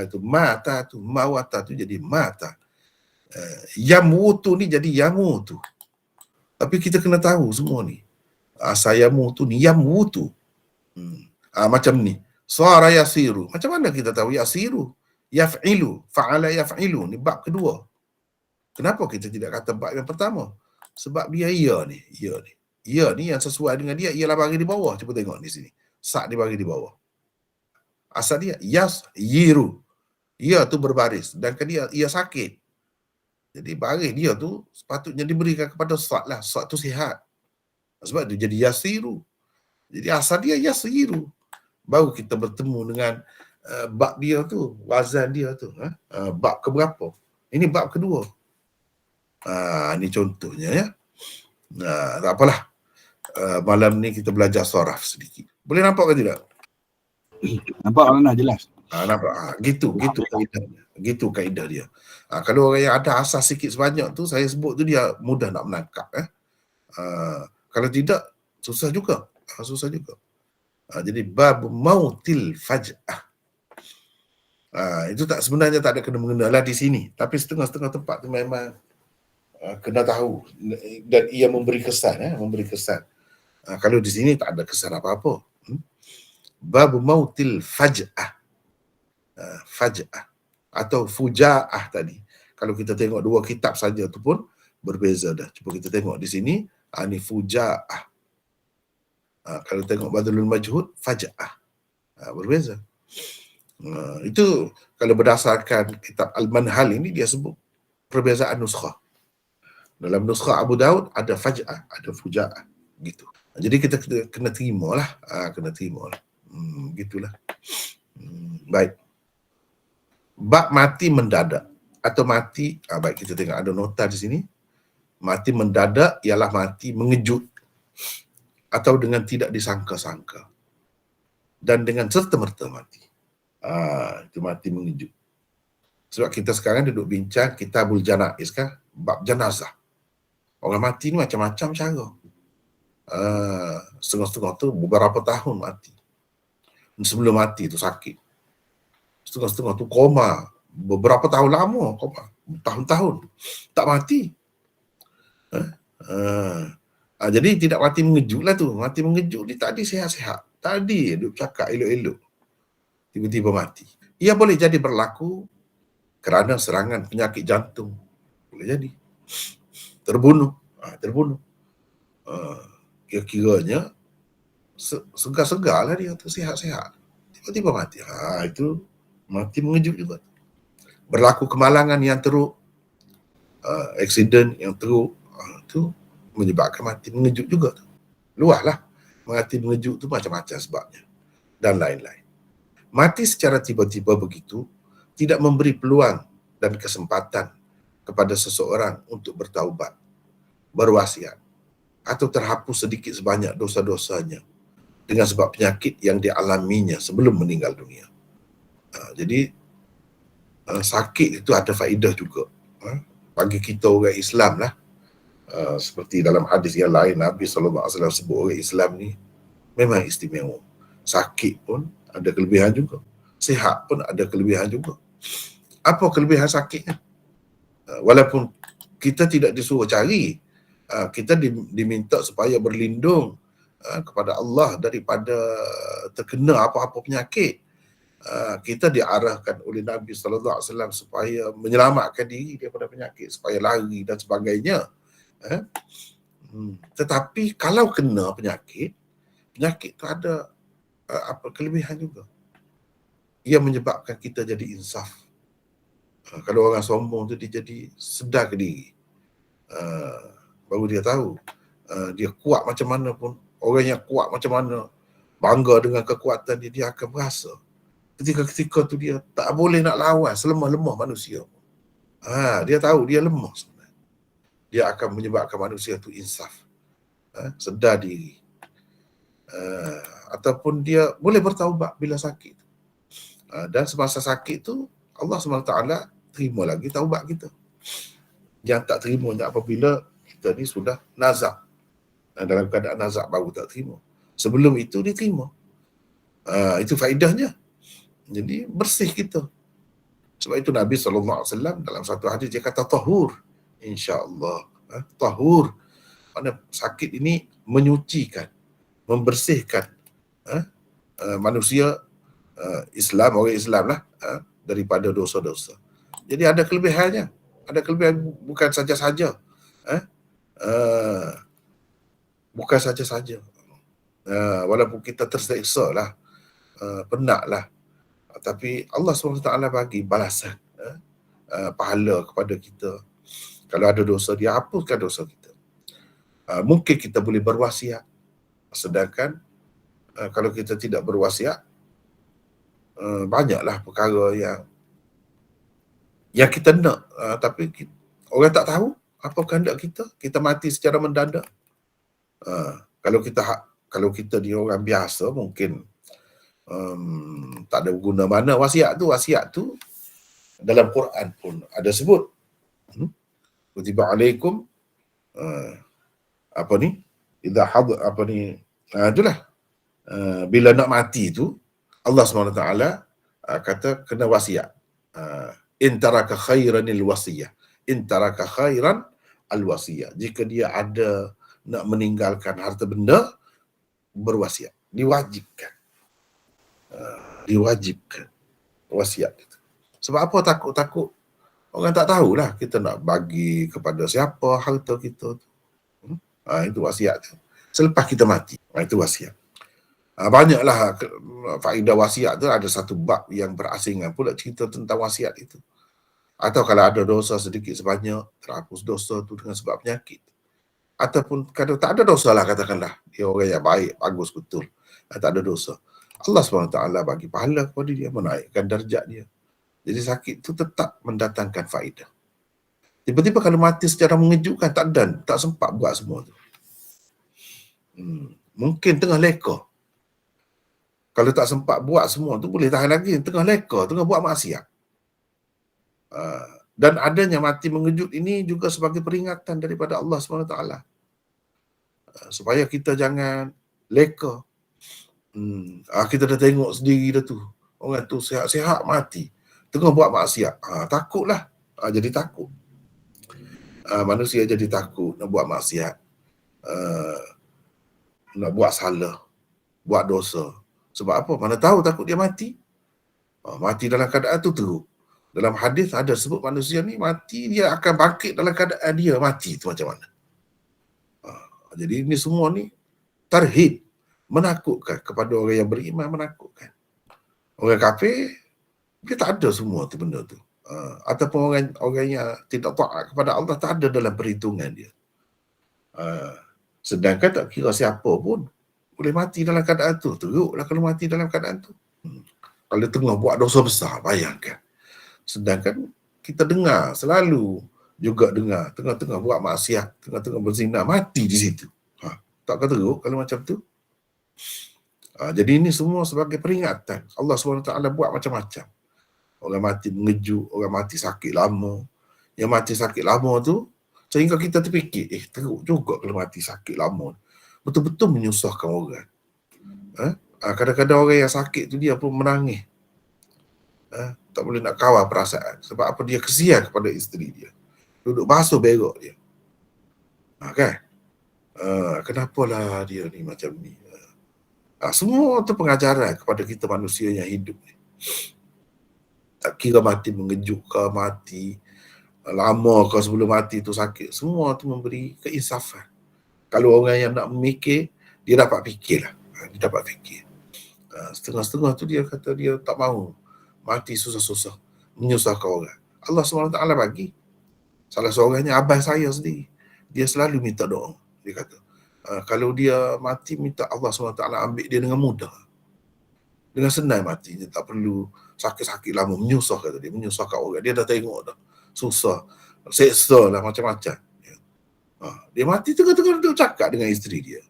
Itu mata tu, mawata tu jadi mata. Yamutu ni jadi yamutu. Tapi kita kena tahu semua ni. Sayamu tu ni, yamu tu. Macam ni. Sara yasiru. Macam mana kita tahu yasiru? Yaf'ilu. Fa'ala yaf'ilu. Ni bab kedua. Kenapa kita tidak kata bab yang pertama? Sebab dia ya ni. Ya ni yang sesuai dengan dia ialah bagi di bawah. Cuba tengok di sini. Sak dia bagi di bawah. Asal dia yasyiru. Ya tu berbaris. Dan dia ia sakit. Jadi baris dia tu sepatutnya diberikan kepada sak lah. Sak tu sihat. Sebab dia jadi yasiru. Jadi asal dia yasiru. Baru kita bertemu dengan bab dia tu, wazan dia tu. Bab keberapa? Ini bab kedua. Ini contohnya ya. Tak apalah. Malam ni kita belajar saraf sedikit. Boleh nampak ke tidak? Nampak Maulana jelas. Nampak. Gitu kaedahnya. Gitu kaedah dia. Kalau orang yang ada asas sikit sebanyak tu, saya sebut tu dia mudah nak menangkap. Kalau tidak, susah juga. Jadi bab mautil faj'ah. Itu sebenarnya tak ada kena-mengena lah di sini. Tapi setengah-setengah tempat tu memang kena tahu. Dan ia memberi kesan. Kalau di sini tak ada kesan apa-apa. Bab mautil faj'ah. Faj'ah. Atau fuja'ah tadi. Kalau kita tengok dua kitab saja tu pun berbeza dah. Cuba kita tengok di sini. Ini fuja'ah. Kalau tengok Badlul Majhud, faj'ah. Berbeza. Itu kalau berdasarkan kitab Al-Manhal ini dia sebut perbezaan nuskah. Dalam nuskah Abu Daud ada faj'ah, ada fuja'ah. Gitu. Jadi kita kena terima lah. Gitulah. Baik. Bab mati mendadak. Atau mati, baik kita tengok ada nota di sini. Mati mendadak ialah mati mengejut. Atau dengan tidak disangka-sangka. Dan dengan serta-merta mati. Itu mati mengejut. Sebab kita sekarang duduk bincang Kitabul Janaiz kan, bab jenazah. Orang mati ni macam-macam cara. Setengah-setengah tu beberapa tahun mati. Sebelum mati tu sakit. Setengah-setengah tu koma. Beberapa tahun lama koma. Tahun-tahun. Tak mati. Jadi tidak mati mengejut lah tu. Mati mengejut dia tadi sihat-sihat. Tadi duduk cakap elok-elok. Tiba-tiba mati. Ia boleh jadi berlaku kerana serangan penyakit jantung. Boleh jadi. Terbunuh. Kira-kiranya segar-segar lah dia tu, sihat-sihat. Tiba-tiba mati. Itu mati mengejut juga. Berlaku kemalangan yang teruk. Aksiden yang teruk. Itu menyebabkan mati mengejut juga. Luahlah. Mati mengejut tu macam-macam sebabnya. Dan lain-lain. Mati secara tiba-tiba begitu tidak memberi peluang dan kesempatan kepada seseorang untuk bertaubat, berwasiat, atau terhapus sedikit sebanyak dosa-dosanya dengan sebab penyakit yang dialaminya sebelum meninggal dunia. Jadi sakit itu ada faedah juga. Bagi kita orang Islam lah. Seperti dalam hadis yang lain Nabi SAW sebut orang Islam ni memang istimewa. Sakit pun ada kelebihan juga. Sihat pun ada kelebihan juga. Apa kelebihan sakitnya? Walaupun kita tidak disuruh cari, kita diminta supaya berlindung kepada Allah daripada terkena apa-apa penyakit. Kita diarahkan oleh Nabi SAW supaya menyelamatkan diri daripada penyakit, supaya lari dan sebagainya. Tetapi kalau kena penyakit tu ada kelebihan juga. Ia menyebabkan kita jadi insaf. Kalau orang sombong tu dia jadi sedar ke diri. Baru dia tahu dia kuat macam mana pun, orang yang kuat macam mana, bangga dengan kekuatan dia akan merasa ketika-ketika tu dia tak boleh nak lawan selemah-lemah manusia. Dia tahu dia lemah sebenarnya. Dia akan menyebabkan manusia tu insaf, sedar diri, ataupun dia boleh bertaubat bila sakit. Dan semasa sakit tu Allah SWT terima lagi taubat kita. Yang tak terimanya apabila kita ni sudah nazak, dalam keadaan nazak baru tak terima. Sebelum itu diterima. Itu faedahnya. Jadi bersih kita. Sebab itu Nabi SAW dalam satu hadis dia kata tahur. InsyaAllah. Tahur. Mana sakit ini menyucikan, membersihkan manusia Islam, orang Islam lah, daripada dosa-dosa. Jadi ada kelebihannya. Ada kelebihan bukan saja-saja. Bukan saja-saja. Walaupun kita terseksa lah, penat lah, tapi Allah SWT bagi balasan, pahala kepada kita. Kalau ada dosa, dia hapuskan dosa kita. Mungkin kita boleh berwasiat, sedangkan kalau kita tidak berwasiat, banyaklah perkara yang kita nak, tapi orang tak tahu apa kehendak kita. Kita mati secara mendadak. Kalau kita ni orang biasa, mungkin tak ada guna mana wasiat tu dalam Quran pun ada sebut. Kutiba alaikum itulah bila nak mati tu Allah SWT kata kena wasiat. In taraka khairanil wasiyah. In taraka khairan al wasiyah. Jika dia ada nak meninggalkan harta benda, berwasiat. Diwajibkan. Diwajibkan wasiat itu. Sebab apa? Takut orang tak tahulah kita nak bagi kepada siapa harta kita tu. Itu wasiat tu. Selepas kita mati. Itu wasiat. Banyaklah faedah wasiat tu. Ada satu bab yang berasingan pula cerita tentang wasiat itu. Atau kalau ada dosa sedikit sebanyak, terhapus dosa tu dengan sebab penyakit. Ataupun kalau tak ada dosa lah, katakanlah dia orang yang baik, bagus, betul, tak ada dosa, Allah SWT bagi pahala kepada dia, menaikkan darjat dia. Jadi sakit tu tetap mendatangkan faedah. Tiba-tiba kalau mati secara mengejutkan, tak sempat buat semua tu. Mungkin tengah leka. Kalau tak sempat buat semua tu, boleh tahan lagi. Tengah leka, tengah buat maksiat. Dan adanya mati mengejut ini juga sebagai peringatan daripada Allah SWT. Supaya kita jangan leka. Kita dah tengok sendiri dah tu. Orang tu sihat-sihat mati. Tengah buat maksiat. Takutlah. Jadi takut. Manusia jadi takut nak buat maksiat. Nak buat salah. Buat dosa. Sebab apa? Mana tahu takut dia mati. Mati dalam keadaan tu teruk. Dalam hadis ada sebut manusia ni mati, dia akan bangkit dalam keadaan dia mati tu macam mana. Jadi ini semua ni tarhib, menakutkan kepada orang yang beriman, menakutkan. Orang kafir, dia tak ada semua tu benda tu. Ataupun orang yang tidak taat kepada Allah, tak ada dalam perhitungan dia. Sedangkan tak kira siapa pun boleh mati dalam keadaan tu. Teruklah kalau mati dalam keadaan tu. Kalau tengah buat dosa besar, bayangkan. Sedangkan kita dengar, selalu juga dengar, tengah-tengah buat maksiat, tengah-tengah berzina, mati di situ. Tak teruk kalau macam tu. Jadi ini semua sebagai peringatan. Allah SWT buat macam-macam. Orang mati mengejut, orang mati sakit lama. Yang mati sakit lama tu, sehingga kita terfikir, teruk juga kalau mati sakit lama. Betul-betul menyusahkan orang. Kadang-kadang orang yang sakit tu dia pun menangis. Tak boleh nak kawal perasaan. Sebab apa? Dia kesian kepada isteri dia. Duduk basuh berok dia. Kan? Kenapalah dia ni macam ni? Semua tu pengajaran kepada kita manusia yang hidup ni. Tak kira mati mengejut ke, mati lama ke, sebelum mati tu sakit. Semua tu memberi keinsafan. Kalau orang yang nak memikir, dia dapat fikirlah. Dia dapat fikir. Setengah-setengah tu dia kata dia tak mahu mati susah-susah, menyusahkan orang. Allah SWT bagi. Salah seorangnya abang saya sendiri. Dia selalu minta doa. Dia kata, kalau dia mati, minta Allah SWT ambil dia dengan mudah. Dengan senang mati. Dia tak perlu sakit-sakit lama, menyusah kata dia. Menyusahkan orang. Dia dah tengok dah. Susah. Seksa lah macam-macam. Dia mati tengah-tengah duduk cakap dengan isteri dia.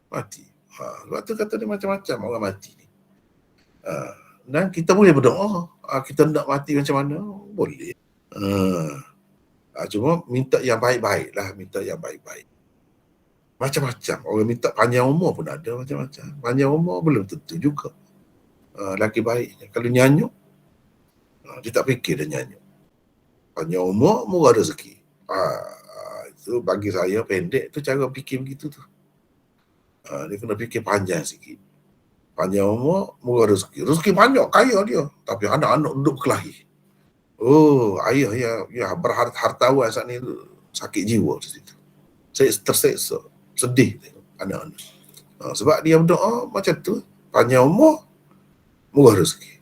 Mati. Sebab tu kata dia macam-macam orang mati ni. Dan kita boleh berdoa. Kita nak mati macam mana? Boleh. Cuma minta yang baik-baik lah. Minta yang baik-baik. Macam-macam. Orang minta panjang umur pun ada macam-macam. Panjang umur belum tentu juga. Lagi baiknya. Kalau nyanyuk, dia tak fikir dah nyanyuk. Panjang umur, murah rezeki. tu bagi saya pendek tu cara fikir begitu tu. Dia kena fikir panjang sikit. Panjang umur, murah rezeki. Rezeki banyak, kaya dia. Tapi anak-anak duduk berkelahi. Oh, ayah ya berhartawan saat ni sakit jiwa di situ. Saya terseksa, sedih tengok anak-anak. Sebab dia berdoa macam tu, panjang umur, murah rezeki.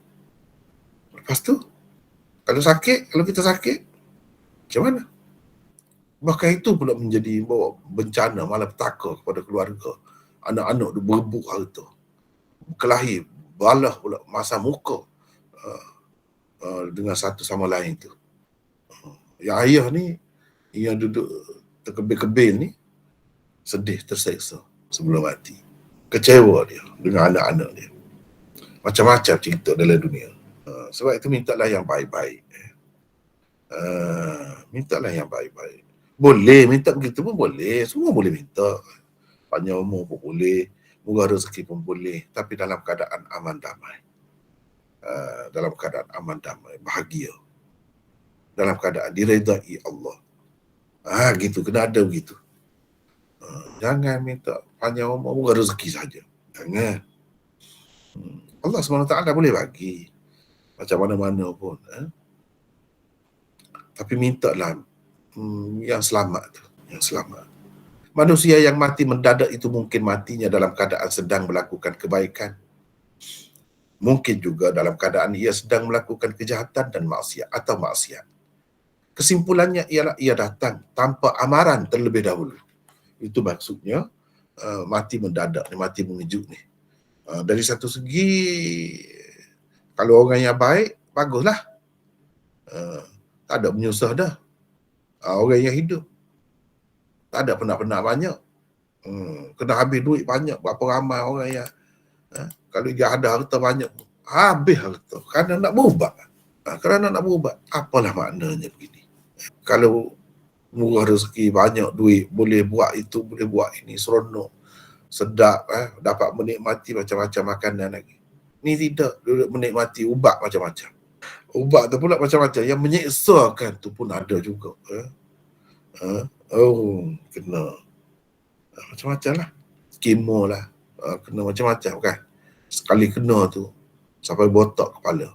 Lepas tu, kalau kita sakit, macam mana? Bahkan itu pula menjadi bawa bencana, malapetaka kepada keluarga. Anak-anak dia berebut harta, berkelahi, balah pula masa muka dengan satu sama lain tu. Yang ayah ni yang duduk terkebel-kebel ni sedih, terseksa sebelum mati. Kecewa dia dengan anak-anak dia. Macam-macam cerita dalam dunia. Sebab itu mintalah yang baik-baik. Mintalah yang baik-baik. Boleh minta begitu pun boleh. Semua boleh minta. Panjang umur pun boleh. Murah rezeki pun boleh. Tapi dalam keadaan aman damai. Dalam keadaan aman damai. Bahagia. Dalam keadaan diredai Allah. Gitu. Kena ada begitu. Jangan minta panjang umur, murah rezeki saja. Jangan. Allah SWT boleh bagi. Macam mana-mana pun. Tapi mintalah yang selamat tu. Yang selamat. Manusia yang mati mendadak itu mungkin matinya dalam keadaan sedang melakukan kebaikan. Mungkin juga dalam keadaan ia sedang melakukan kejahatan dan maksiat atau maksiat. Kesimpulannya ialah ia datang tanpa amaran terlebih dahulu. Itu maksudnya mati mendadak ni, mati mengejut ni. Dari satu segi, kalau orang yang baik, baguslah. Tak ada menyusah dah. Orang yang hidup tak ada penat-penat banyak. Kena habis duit banyak. Berapa ramai orang yang kalau dia ada harta banyak, habis harta. Kerana nak berubat. Kerana nak berubat. Apalah maknanya begini. Kalau murah rezeki, banyak duit, boleh buat itu, boleh buat ini, seronok, sedap, dapat menikmati macam-macam makanan lagi. Ni tidak, duduk menikmati ubat macam-macam. Ubat tu pula macam-macam. Yang menyeksakan tu pun ada juga. Kena macam-macam lah. Kemo lah. Kena macam-macam kan. Sekali kena tu, sampai botak kepala.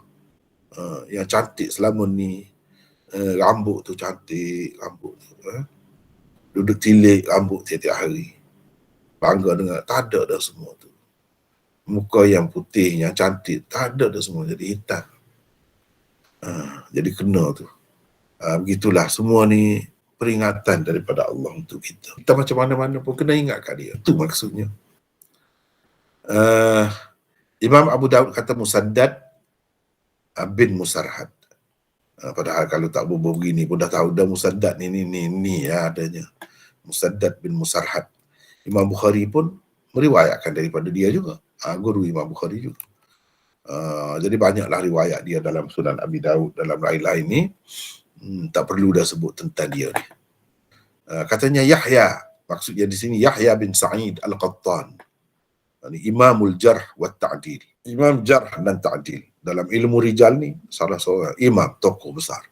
Yang cantik selama ni, rambut tu cantik, rambut tu. Duduk tilik rambut tiap-tiap hari. Bangga dengan, tak ada dah semua tu. Muka yang putih, yang cantik, tak ada dah semua. Jadi hitam. Jadi kena tu. Begitulah, semua ni peringatan daripada Allah untuk kita. Kita macam mana-mana pun kena ingatkan dia. Itu maksudnya. Imam Abu Daud kata Musaddad bin Musarhad. Padahal kalau tak berbual begini pun dah tahu dah Musaddad ni ya adanya. Musaddad bin Musarhad. Imam Bukhari pun meriwayatkan daripada dia juga. Guru Imam Bukhari juga. Jadi banyaklah riwayat dia dalam Sunan Abi Daud, dalam lain-lain ni. Tak perlu dah sebut tentang dia ni. Katanya Yahya, maksudnya di sini Yahya bin Sa'id Al-Qattan. Imamul Jarh wa Ta'dil. Imam Jarh dan Ta'dil. Dalam ilmu rijal ni, salah seorang imam, tokoh besar.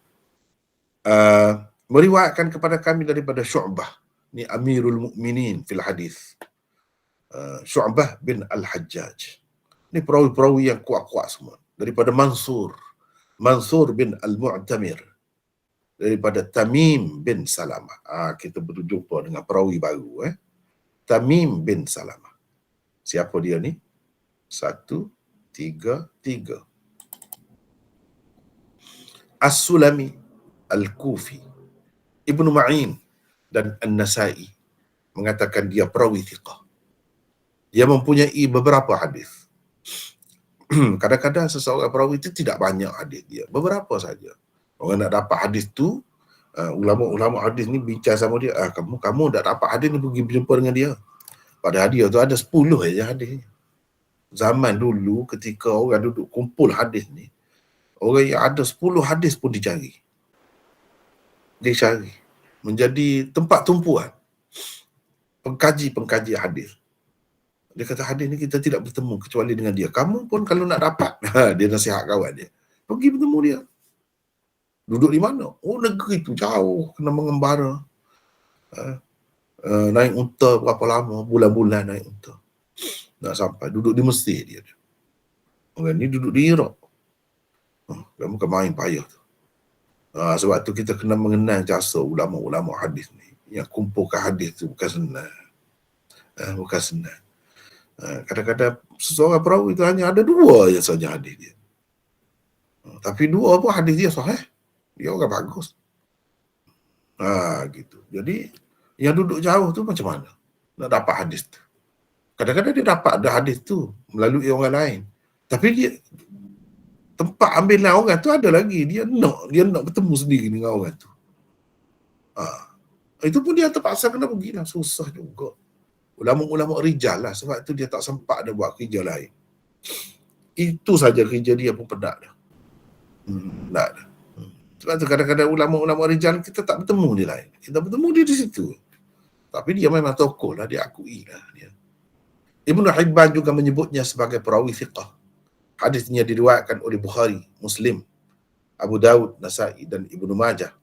Meriwayatkan kepada kami daripada Syu'bah. Ni Amirul Mukminin fil hadis. Syu'bah bin Al-Hajjaj. Ni perawi-perawi yang kuat-kuat semua. Daripada Mansur bin Al-Mu'tamir. Daripada Tamim bin Salamah. Kita berjumpa dengan perawi baru. Tamim bin Salamah. Siapa dia ni? 1, 3, 3. As-Sulami Al-Kufi, Ibnu Ma'in dan An-Nasai mengatakan dia perawi thiqah. Dia mempunyai beberapa hadis. Kadang-kadang seseorang perawi itu tidak banyak hadis dia, beberapa saja. Orang nak dapat hadis tu, ulama-ulama hadis ni bincang sama dia, kamu tak dapat hadis ni, pergi berjumpa dengan dia. Padahal dia tu ada 10 aja hadis. Zaman dulu ketika orang duduk kumpul hadis ni, orang yang ada 10 hadis pun dicari. Menjadi tempat tumpuan pengkaji hadis. Dia kata hadis ni kita tidak bertemu kecuali dengan dia. Kamu pun kalau nak dapat, dia nasihat kawan dia, pergi bertemu dia. Duduk di mana? Oh, negeri tu jauh, kena mengembara. Naik unta berapa lama, bulan-bulan naik unta. Nak sampai, duduk di Mesir dia. Orang ni duduk di Iraq. Dia bukan main payah tu. Sebab tu kita kena mengenal jasa ulama-ulama hadis ni. Yang kumpulkan hadis tu bukan senang. Bukan senang. Kadang-kadang seseorang perawi tu hanya ada 2 je saja hadis dia. Tapi 2 pun hadis dia sahih. Dia orang bagus. Gitu. Jadi yang duduk jauh tu macam mana nak dapat hadis tu? Kadang-kadang dia dapat ada hadis tu melalui orang lain. Tapi dia tempat ambilan orang tu ada lagi. Dia nak bertemu sendiri dengan orang tu. Itu pun dia terpaksa kena pergi lah. Susah juga. Ulama-ulama rijal lah. Sebab tu dia tak sempat ada buat kerja lain. Itu saja kerja dia pun penat dah. Tak ada. Sebab tu kadang-kadang ulama-ulama rijal kita tak bertemu dia lain. Kita bertemu dia di situ. Tapi dia memang tokoh lah. Dia akui lah dia. Ibnu Hibban juga menyebutnya sebagai perawi thiqah. Hadisnya diriwayatkan oleh Bukhari, Muslim, Abu Daud, Nasai dan Ibnu Majah.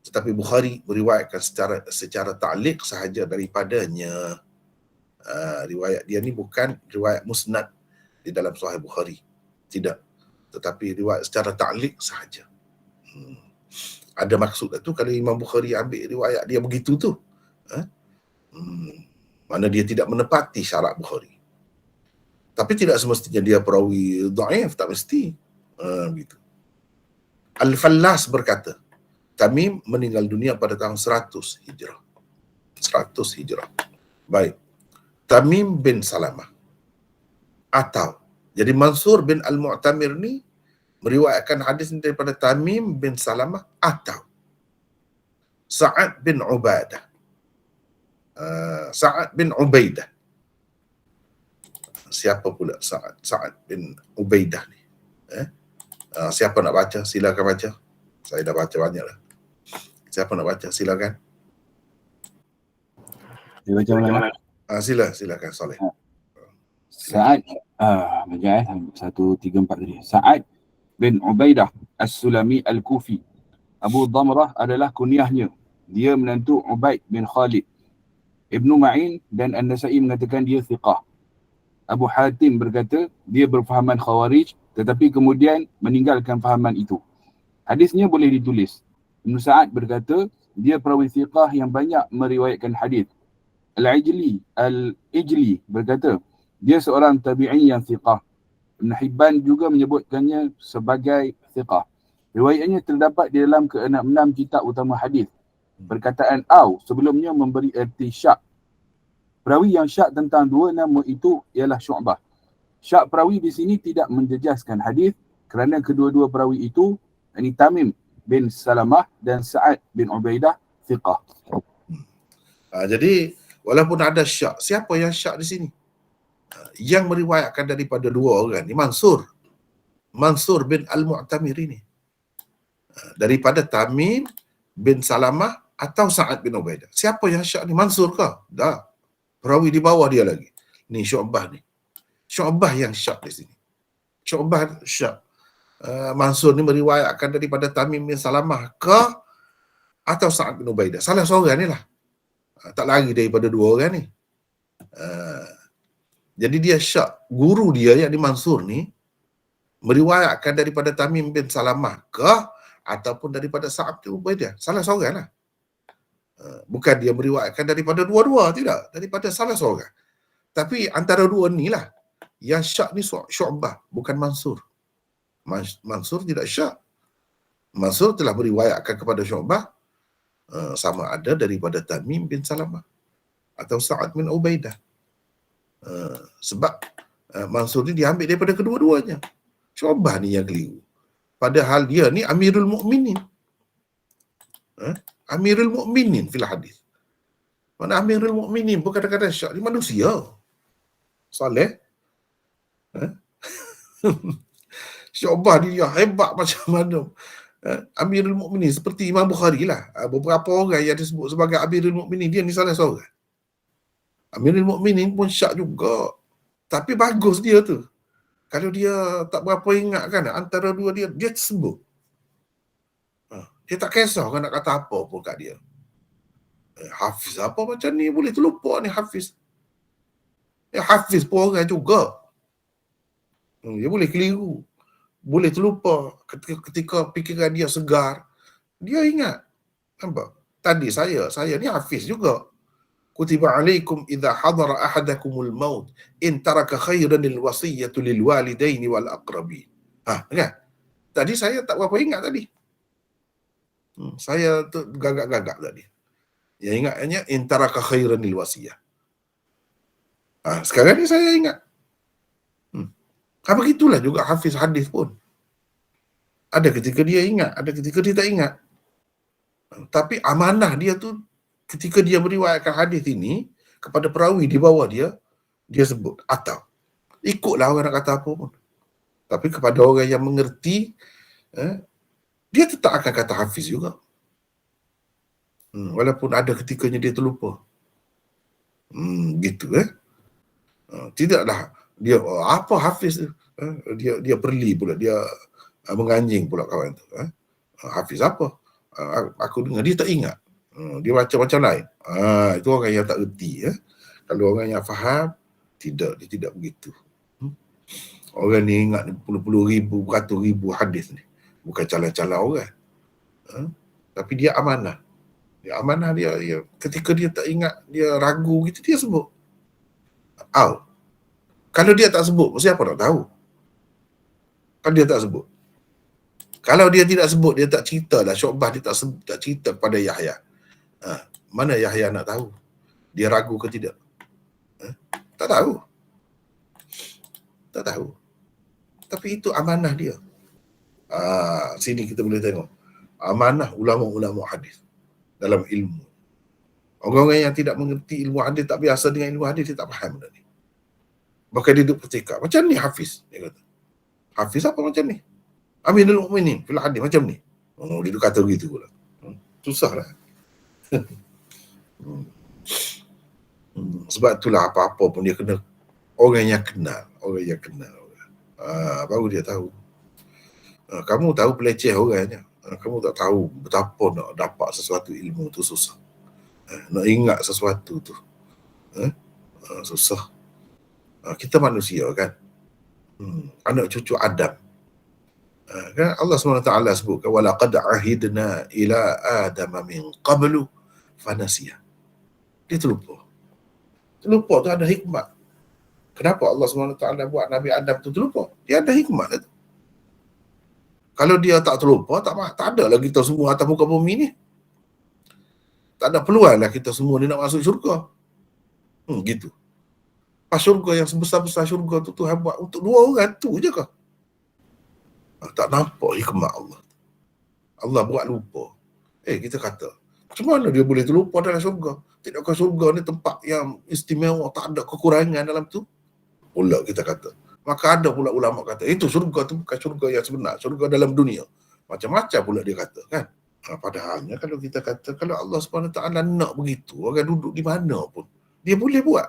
Tetapi Bukhari meriwayatkan secara ta'liq sahaja daripadanya. Riwayat dia ni bukan riwayat musnad di dalam Sahih Bukhari. Tidak. Tetapi riwayat secara ta'liq sahaja. Ada maksud tu kalau Imam Bukhari ambil riwayat dia begitu tu. Mana dia tidak menepati syarat Bukhari. Tapi tidak semestinya dia perawi dhaif, tak mesti. Gitu. Al-Fallas berkata, Tamim meninggal dunia pada tahun 100 Hijrah. 100 Hijrah. Baik. Tamim bin Salamah. Atau, jadi Mansur bin Al-Mu'tamir ni meriwayatkan hadis daripada Tamim bin Salamah atau Sa'ad bin Ubadah. Sa'ad bin Ubaidah. Siapa pula Sa'ad bin Ubaidah ni? Siapa nak baca? Silakan baca. Saya dah baca banyak lah. Siapa nak baca? Silakan. Dia baca mana? Silakan Soleh. Sa'ad, macam 1, 3, 4 tadi. Sa'ad bin Ubaidah As-Sulami Al-Kufi. Abu Dhamrah adalah kunyahnya. Dia menantu Ubaid bin Khalid. Ibnu Ma'in dan An-Nasai mengatakan dia thiqah. Abu Hatim berkata dia berfahaman Khawarij tetapi kemudian meninggalkan fahaman itu. Hadisnya boleh ditulis. Ibn Sa'ad berkata dia perawi thiqah yang banyak meriwayatkan hadis. Al-Ijli berkata dia seorang tabi'i yang thiqah. Ibn Hibban juga menyebutkannya sebagai thiqah. Riwayatnya terdapat di dalam ke-6 kitab utama hadis. Perkataan Aw sebelumnya memberi erti syak. Perawi yang syak tentang 2 nama itu ialah Syu'bah. Syak perawi di sini tidak menjejaskan hadis kerana kedua-dua perawi itu, yakni Tamim bin Salamah dan Sa'ad bin Ubaidah thiqah. Jadi walaupun ada syak, siapa yang syak di sini? Yang meriwayatkan daripada 2 orang ni Mansur bin Al-Mu'tamir ini. Daripada Tamim bin Salamah atau Sa'ad bin Ubaidah. Siapa yang syak ni? Mansur ke? Dah. Perawi di bawah dia lagi. Ni Syu'bah ni. Syu'bah yang syak di sini. Syu'bah syak. Mansur ni meriwayatkan daripada Tamim bin Salamah ke atau Sa'ad bin Ubaidah. Salah seorang ni lah. Tak lari daripada 2 orang ni. Jadi dia syak. Guru dia yang di Mansur ni meriwayatkan daripada Tamim bin Salamah ke ataupun daripada Sa'ad bin Ubaidah. Salah seorang lah. Bukan dia meriwayatkan daripada 2-2, tidak. Daripada salah seorang. Tapi antara 2 ni lah. Yang syak ni Syu'bah, bukan Mansur. Mansur tidak syak. Mansur telah meriwayatkan kepada Syu'bah sama ada daripada Tamim bin Salamah atau Sa'ad bin Ubaidah. Sebab Mansur ni diambil daripada kedua-duanya. Syu'bah ni yang keliru. Padahal dia ni Amirul Mukminin. Amirul Mukminin fil hadis. Mana Amirul Mukminin pun kadang-kadang syak, ni manusia. Saleh. Syu'bah dia hebat macam mana. Amirul Mukminin seperti Imam Bukhari lah. Beberapa orang yang disebut sebagai Amirul Mukminin, dia ni salah seorang. Amirul Mukminin pun syak juga. Tapi bagus dia tu. Kalau dia tak berapa ingat kan, antara 2 dia tersebut. Dia tak kisah kan nak kata apa pun kat dia. Hafiz apa macam ni, boleh terlupa ni Hafiz. Hafiz pun orang juga. Dia boleh keliru, boleh terlupa. Ketika fikiran dia segar, dia ingat. Nampak? Tadi saya ni Hafiz juga. Kutiba alaikum idza hadara ahadakumul maut in taraka khairan lil wasiyatu lil walidaini wal aqrabin. Kan? Tadi saya tak berapa ingat tadi. Saya tu gagak-gagak tadi. Yang ingatnya in taraka khairan lil wasiyah. Sekarang ni saya ingat. Begitulah juga Hafiz hadis pun. Ada ketika dia ingat, ada ketika dia tak ingat. Tapi amanah dia tu ketika dia meriwayatkan hadis ini kepada perawi di bawah dia sebut atau ikutlah orang nak kata apa pun. Tapi kepada orang yang mengerti, dia tetap akan kata Hafiz juga. Walaupun ada ketikanya dia terlupa. Gitu Tidaklah dia apa Hafiz tu. Dia perli pula, dia menganjing pula kawan tu. Hafiz apa? Aku dengar dia tak ingat. Dia macam-macam lain. Itu orang yang tak reti. Kalau orang yang faham, dia tidak begitu. Orang ni ingat puluh-puluh ribu, beratus ribu hadis ni. Bukan calar-calar orang. Tapi dia amanah. Dia amanah dia ketika dia tak ingat, dia ragu gitu, dia sebut. Kalau dia tak sebut, siapa nak tahu? Kan dia tak sebut. Kalau dia tidak sebut, dia tak cerita lah. Syu'bah dia tak cerita kepada Yahya. Mana Yahya nak tahu? Dia ragu ke tidak? Tak tahu. Tak tahu. Tapi itu amanah dia. Sini kita boleh tengok. Amanah ulama-ulama hadis dalam ilmu. Orang-orang yang tidak mengerti ilmu hadis, tak biasa dengan ilmu hadis, dia tak faham benda ni. Bahkan dia duduk pertikap. Macam ni Hafiz, dia kata. Hafiz apa macam ni? Aminul Mu'minin fil hadis macam ni. Dia duduk kata begitu pula. Susahlah. Sebab itulah apa-apa pun dia kena orang yang kenal. Baru dia tahu. Kamu tahu peleceh orangnya. Kamu tak tahu betapa nak dapat sesuatu ilmu tu susah. Nak ingat sesuatu tu susah. Kita manusia kan. Anak cucu Adam. Kan Allah SWT sebut, walaqad ahidna ila adama min qablu fanasiya. Dia terlupa tu ada hikmat. Kenapa Allah SWT buat Nabi Adam tu terlupa? Dia ada hikmat tu. Kalau dia tak terlupa, tak ada lah kita semua atas muka bumi ni. Tak ada peluang lah kita semua ni nak masuk syurga. Gitu. Pas syurga yang sebesar-besar syurga tu Tuhan buat untuk dua orang tu je kah? Tak nampak hikmat Allah. Allah buat lupa. Kita kata, macam mana dia boleh terlupa dalam syurga? Tidakkah syurga ni tempat yang istimewa, tak ada kekurangan dalam tu? Pula kita kata. Maka ada pula ulama kata, itu syurga tu bukan syurga yang sebenar, syurga dalam dunia. Macam-macam pula dia kata kan. Padahalnya kalau kita kata, kalau Allah SWT nak begitu, orang duduk di mana pun, dia boleh buat.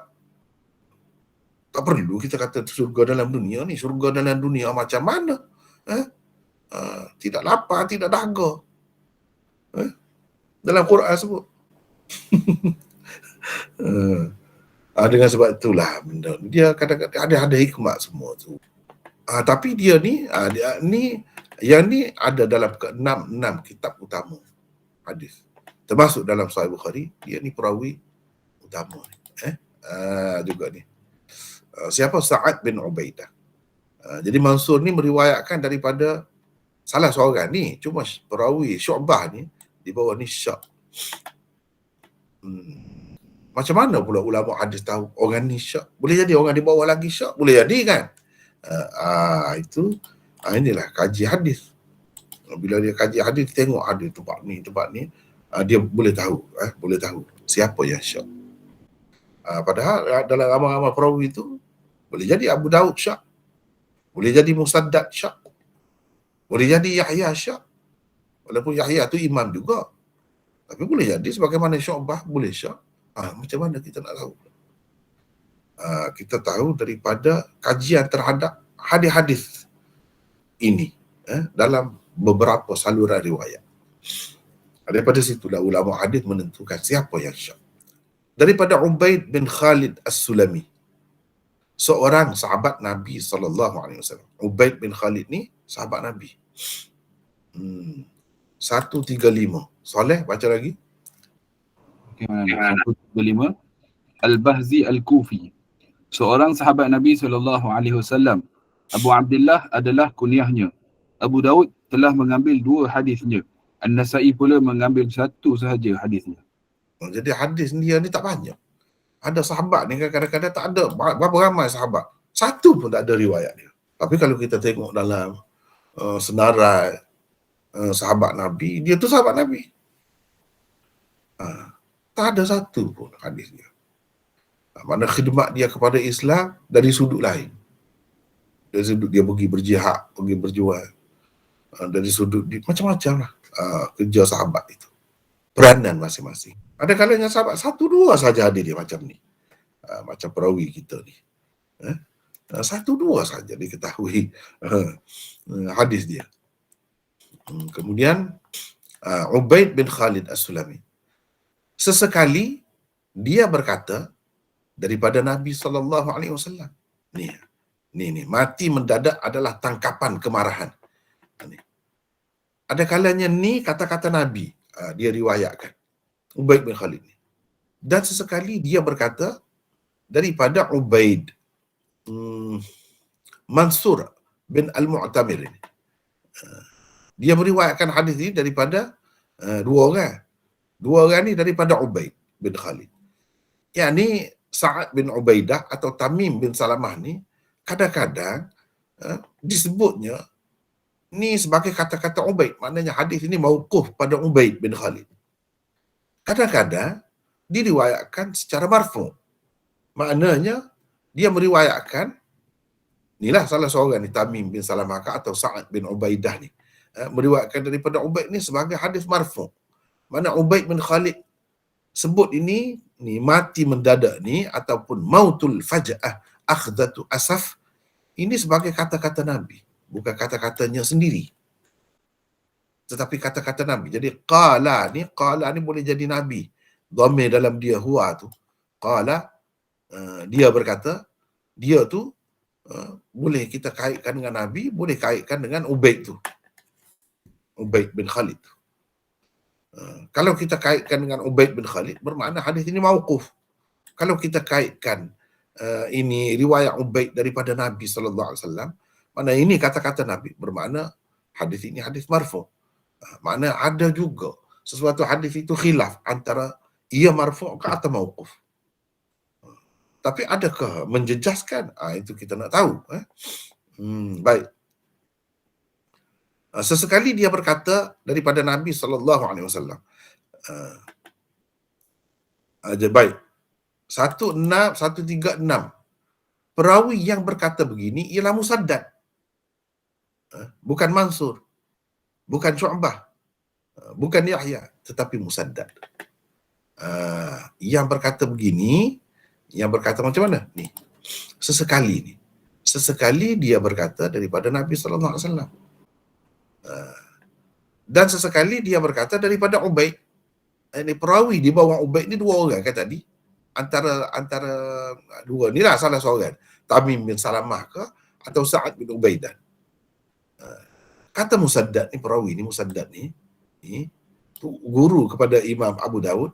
Tak perlu kita kata syurga dalam dunia ni. Syurga dalam dunia macam mana? Tidak lapar, tidak dahaga. Dalam Quran sebut. Dengan sebab itulah benda dia kadang-kadang ada hikmat semua tu. Tapi dia ni yang ni ada dalam ke-6 kitab utama hadis. Termasuk dalam Sahih Bukhari, dia ni perawi utama ni. Juga ni. Siapa? Sa'ad bin Ubaidah. Jadi Mansur ni meriwayatkan daripada salah seorang ni, cuma perawi Syu'bah ni di bawah ni Syak. Macam mana pula ulama hadis tahu orang ni Syak? Boleh jadi orang di bawah lagi Syak, boleh jadi kan? Inilah kaji hadis. Bila dia kaji hadis, tengok hadis tempat ni, dia boleh tahu siapa yang Syak. Padahal dalam ramai-ramai perawi itu boleh jadi Abu Daud Syak, boleh jadi Musaddad Syak, boleh jadi Yahya Syak. Walaupun Yahya tu imam juga, tapi boleh jadi sebagaimana Syu'bah boleh Syak. Macam mana kita nak tahu? Kita tahu daripada kajian terhadap hadis-hadis ini dalam beberapa saluran riwayat. Daripada situlah ulama hadis menentukan siapa yang syad. Daripada Ubaid bin Khalid As-Sulami, seorang sahabat Nabi SAW. Ubaid bin Khalid ni sahabat Nabi. 135. Soleh baca lagi. Okey, mana? 135. Al-Bahzi Al-Kufi, seorang sahabat Nabi SAW. Abu Abdullah adalah kunyahnya. Abu Daud telah mengambil 2 hadisnya. An-Nasai pula mengambil 1 sahaja hadisnya. Jadi hadis dia ni tak banyak. Ada sahabat ni kadang-kadang tak ada, berapa ramai sahabat, satu pun tak ada riwayat dia. Tapi kalau kita tengok dalam senarai sahabat Nabi, dia tu sahabat Nabi. Tak ada satu pun hadis dia. Mana khidmat dia kepada Islam dari sudut lain. Dari sudut dia pergi berjihad, pergi berjuang. Dari sudut dia, macam-macam lah kerja sahabat itu. Peranan masing-masing. Ada kalanya sahabat 1-2 saja ada dia macam ni. Macam perawi kita ni. 1-2 saja diketahui hadis dia. Kemudian Ubaid bin Khalid As-Sulami. Sesekali dia berkata daripada Nabi SAW. Ni mati mendadak adalah tangkapan kemarahan. Ada kalanya ni kata-kata Nabi dia riwayatkan, Ubaid bin Khalid ni. Dan sesekali dia berkata daripada Ubaid Mansur bin Al-Mu'tamir ini. Dia meriwayatkan hadis ini daripada 2 orang. 2 orang ni daripada Ubaid bin Khalid. Yakni Sa'ad bin Ubaidah atau Tamim bin Salamah ni kadang-kadang disebutnya ni sebagai kata-kata Ubaid. Maknanya hadis ini mauquf pada Ubaid bin Khalid. Kadang-kadang diriwayatkan secara marfu'. Maknanya dia meriwayatkan, inilah salah seorang ni, Tamim bin Salamah atau Sa'ad bin Ubaidah ni, meriwayatkan daripada Ubaid ni sebagai hadis marfu'. Mana Ubaid bin Khalid sebut ini ni mati mendadak ni ataupun mautul faja'ah akhdatu asaf, ini sebagai kata-kata Nabi, bukan kata-katanya sendiri, tetapi kata-kata Nabi. Jadi qala ni boleh jadi Nabi, dhamir dalam dia huwa tu, qala dia berkata, dia tu boleh kita kaitkan dengan Nabi, boleh kaitkan dengan Ubaid tu, Ubaid bin Khalid tu. Kalau kita kaitkan dengan Ubaid bin Khalid, bermakna hadis ini mauquf. Kalau kita kaitkan ini riwayat Ubaid daripada Nabi SAW, mana ini kata-kata Nabi, bermakna hadis ini hadis marfu'. Makna ada juga sesuatu hadis itu khilaf antara ia marfu' ke atau mauquf. Tapi adakah menjejaskan? Itu kita nak tahu. Baik. Sesekali dia berkata daripada Nabi SAW. Baik. 136. Perawi yang berkata begini ialah Musaddad. Bukan Mansur. Bukan Syu'bah. Bukan Yahya. Tetapi Musaddad. Yang berkata begini, yang berkata macam mana? Ni. Sesekali dia berkata daripada Nabi SAW. Dan sesekali dia berkata daripada Ubaid. Ini perawi di bawah Ubaid ni 2 orang kan tadi. Antara 2 ni lah salah seorang. Tamim bin Salamah ke atau Sa'ad bin Ubaidah. Kata Musaddad ni, perawi ni Musaddad ni guru kepada Imam Abu Daud.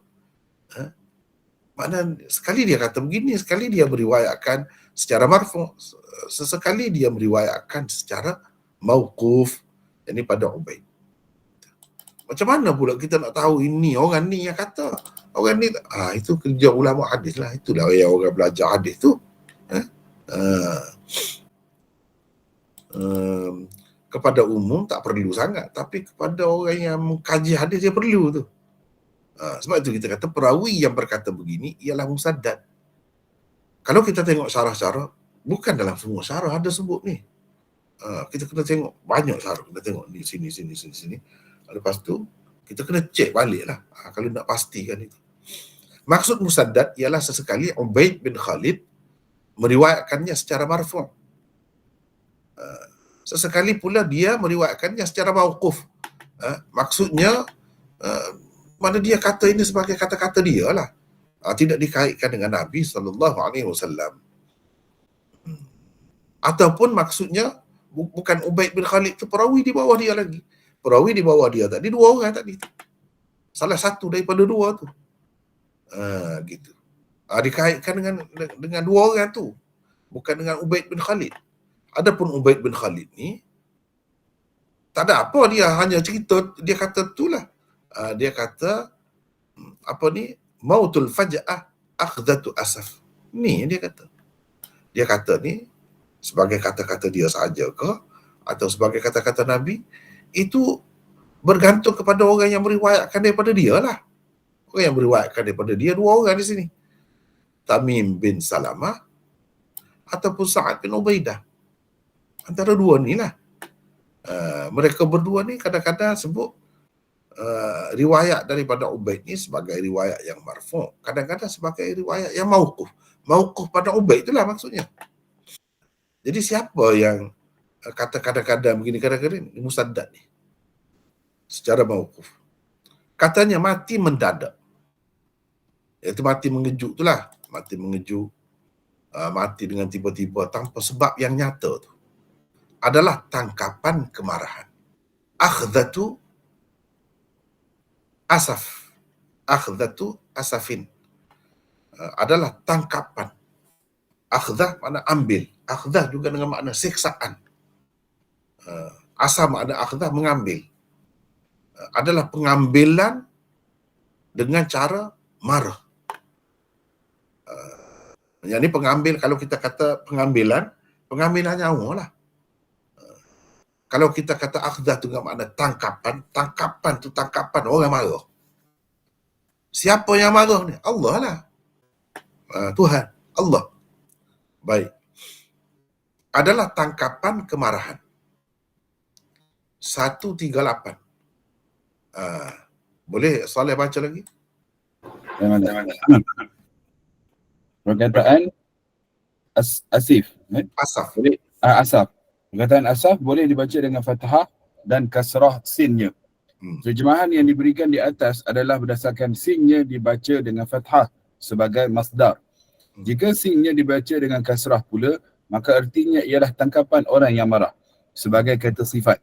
Makna sekali dia kata begini, sekali dia meriwayatkan secara marfu', sesekali dia meriwayatkan secara mauquf. Ini pada Ubaid. Macam mana pula kita nak tahu ini orang ni yang kata? Orang ni, itu kerja ulama hadis lah. Itulah yang orang belajar hadis tu. Kepada umum tak perlu sangat. Tapi kepada orang yang mengkaji hadis dia perlu tu. Sebab itu kita kata perawi yang berkata begini ialah Musaddad. Kalau kita tengok syarah-syarah, bukan dalam semua syarah ada sebut ni. Kita kena tengok banyak syarah, kita tengok ni sini. Lepas tu kita kena cek balik lah kalau nak pastikan itu. Maksud Musaddad ialah sesekali Ubaid bin Khalid meriwayatkannya secara marfu'. Sesekali pula dia meriwayatkannya secara mauquf. Maksudnya mana dia kata ini sebagai kata-kata dia lah. Tidak dikaitkan dengan Nabi SAW. Ataupun maksudnya bukan Ubaid bin Khalid tu, perawi di bawah dia lagi. Perawi di bawah dia tadi 2 orang tadi. Salah satu daripada 2 tu. Gitu. Dikaitkan dengan 2 orang tu. Bukan dengan Ubaid bin Khalid. Adapun Ubaid bin Khalid ni tak ada apa, dia hanya cerita, dia kata itulah. Dia kata apa ni? Mautul faj'ah akhdatu asaf. Ni dia kata. Dia kata ni sebagai kata-kata dia saja ke atau sebagai kata-kata Nabi, itu bergantung kepada orang yang meriwayatkan daripada dia lah. Orang yang meriwayatkan daripada dia 2 orang di sini. Tamim bin Salamah ataupun Sa'ad bin Ubaidah. Antara 2 ni lah. Mereka berdua ni kadang-kadang sebut riwayat daripada Ubaid ni sebagai riwayat yang marfu', kadang-kadang sebagai riwayat yang mauquf. Mauquf pada Ubaid itulah maksudnya. Jadi siapa yang kata kadang-kadang begini, kadang-kadang ni Musaddad ni secara mauquf. Katanya mati mendadak. Iaitu mati mengejut itulah. Mati mengejut, mati dengan tiba-tiba tanpa sebab yang nyata tu adalah tangkapan kemarahan. Akhdatu asaf. Akhdatu asafin. Adalah tangkapan. Akhdah makna ambil. Akhdah juga dengan makna siksaan. Asal makna akhdah mengambil. Adalah pengambilan dengan cara marah. Yang ni pengambil, kalau kita kata pengambilan nyawa lah. Kalau kita kata akhdah tu dengan makna tangkapan tu tangkapan orang marah. Siapa yang marah ni? Allah lah. Tuhan, Allah. Baik. Adalah tangkapan kemarahan. 138. Boleh Saleh baca lagi? Perkataan asif. Asaf. Boleh, asaf. Perkataan asaf boleh dibaca dengan fathah dan kasrah sinnya. Terjemahan yang diberikan di atas adalah berdasarkan sinnya dibaca dengan fathah sebagai masdar. Jika sinnya dibaca dengan kasrah pula, maka artinya ialah tangkapan orang yang marah sebagai kata sifat.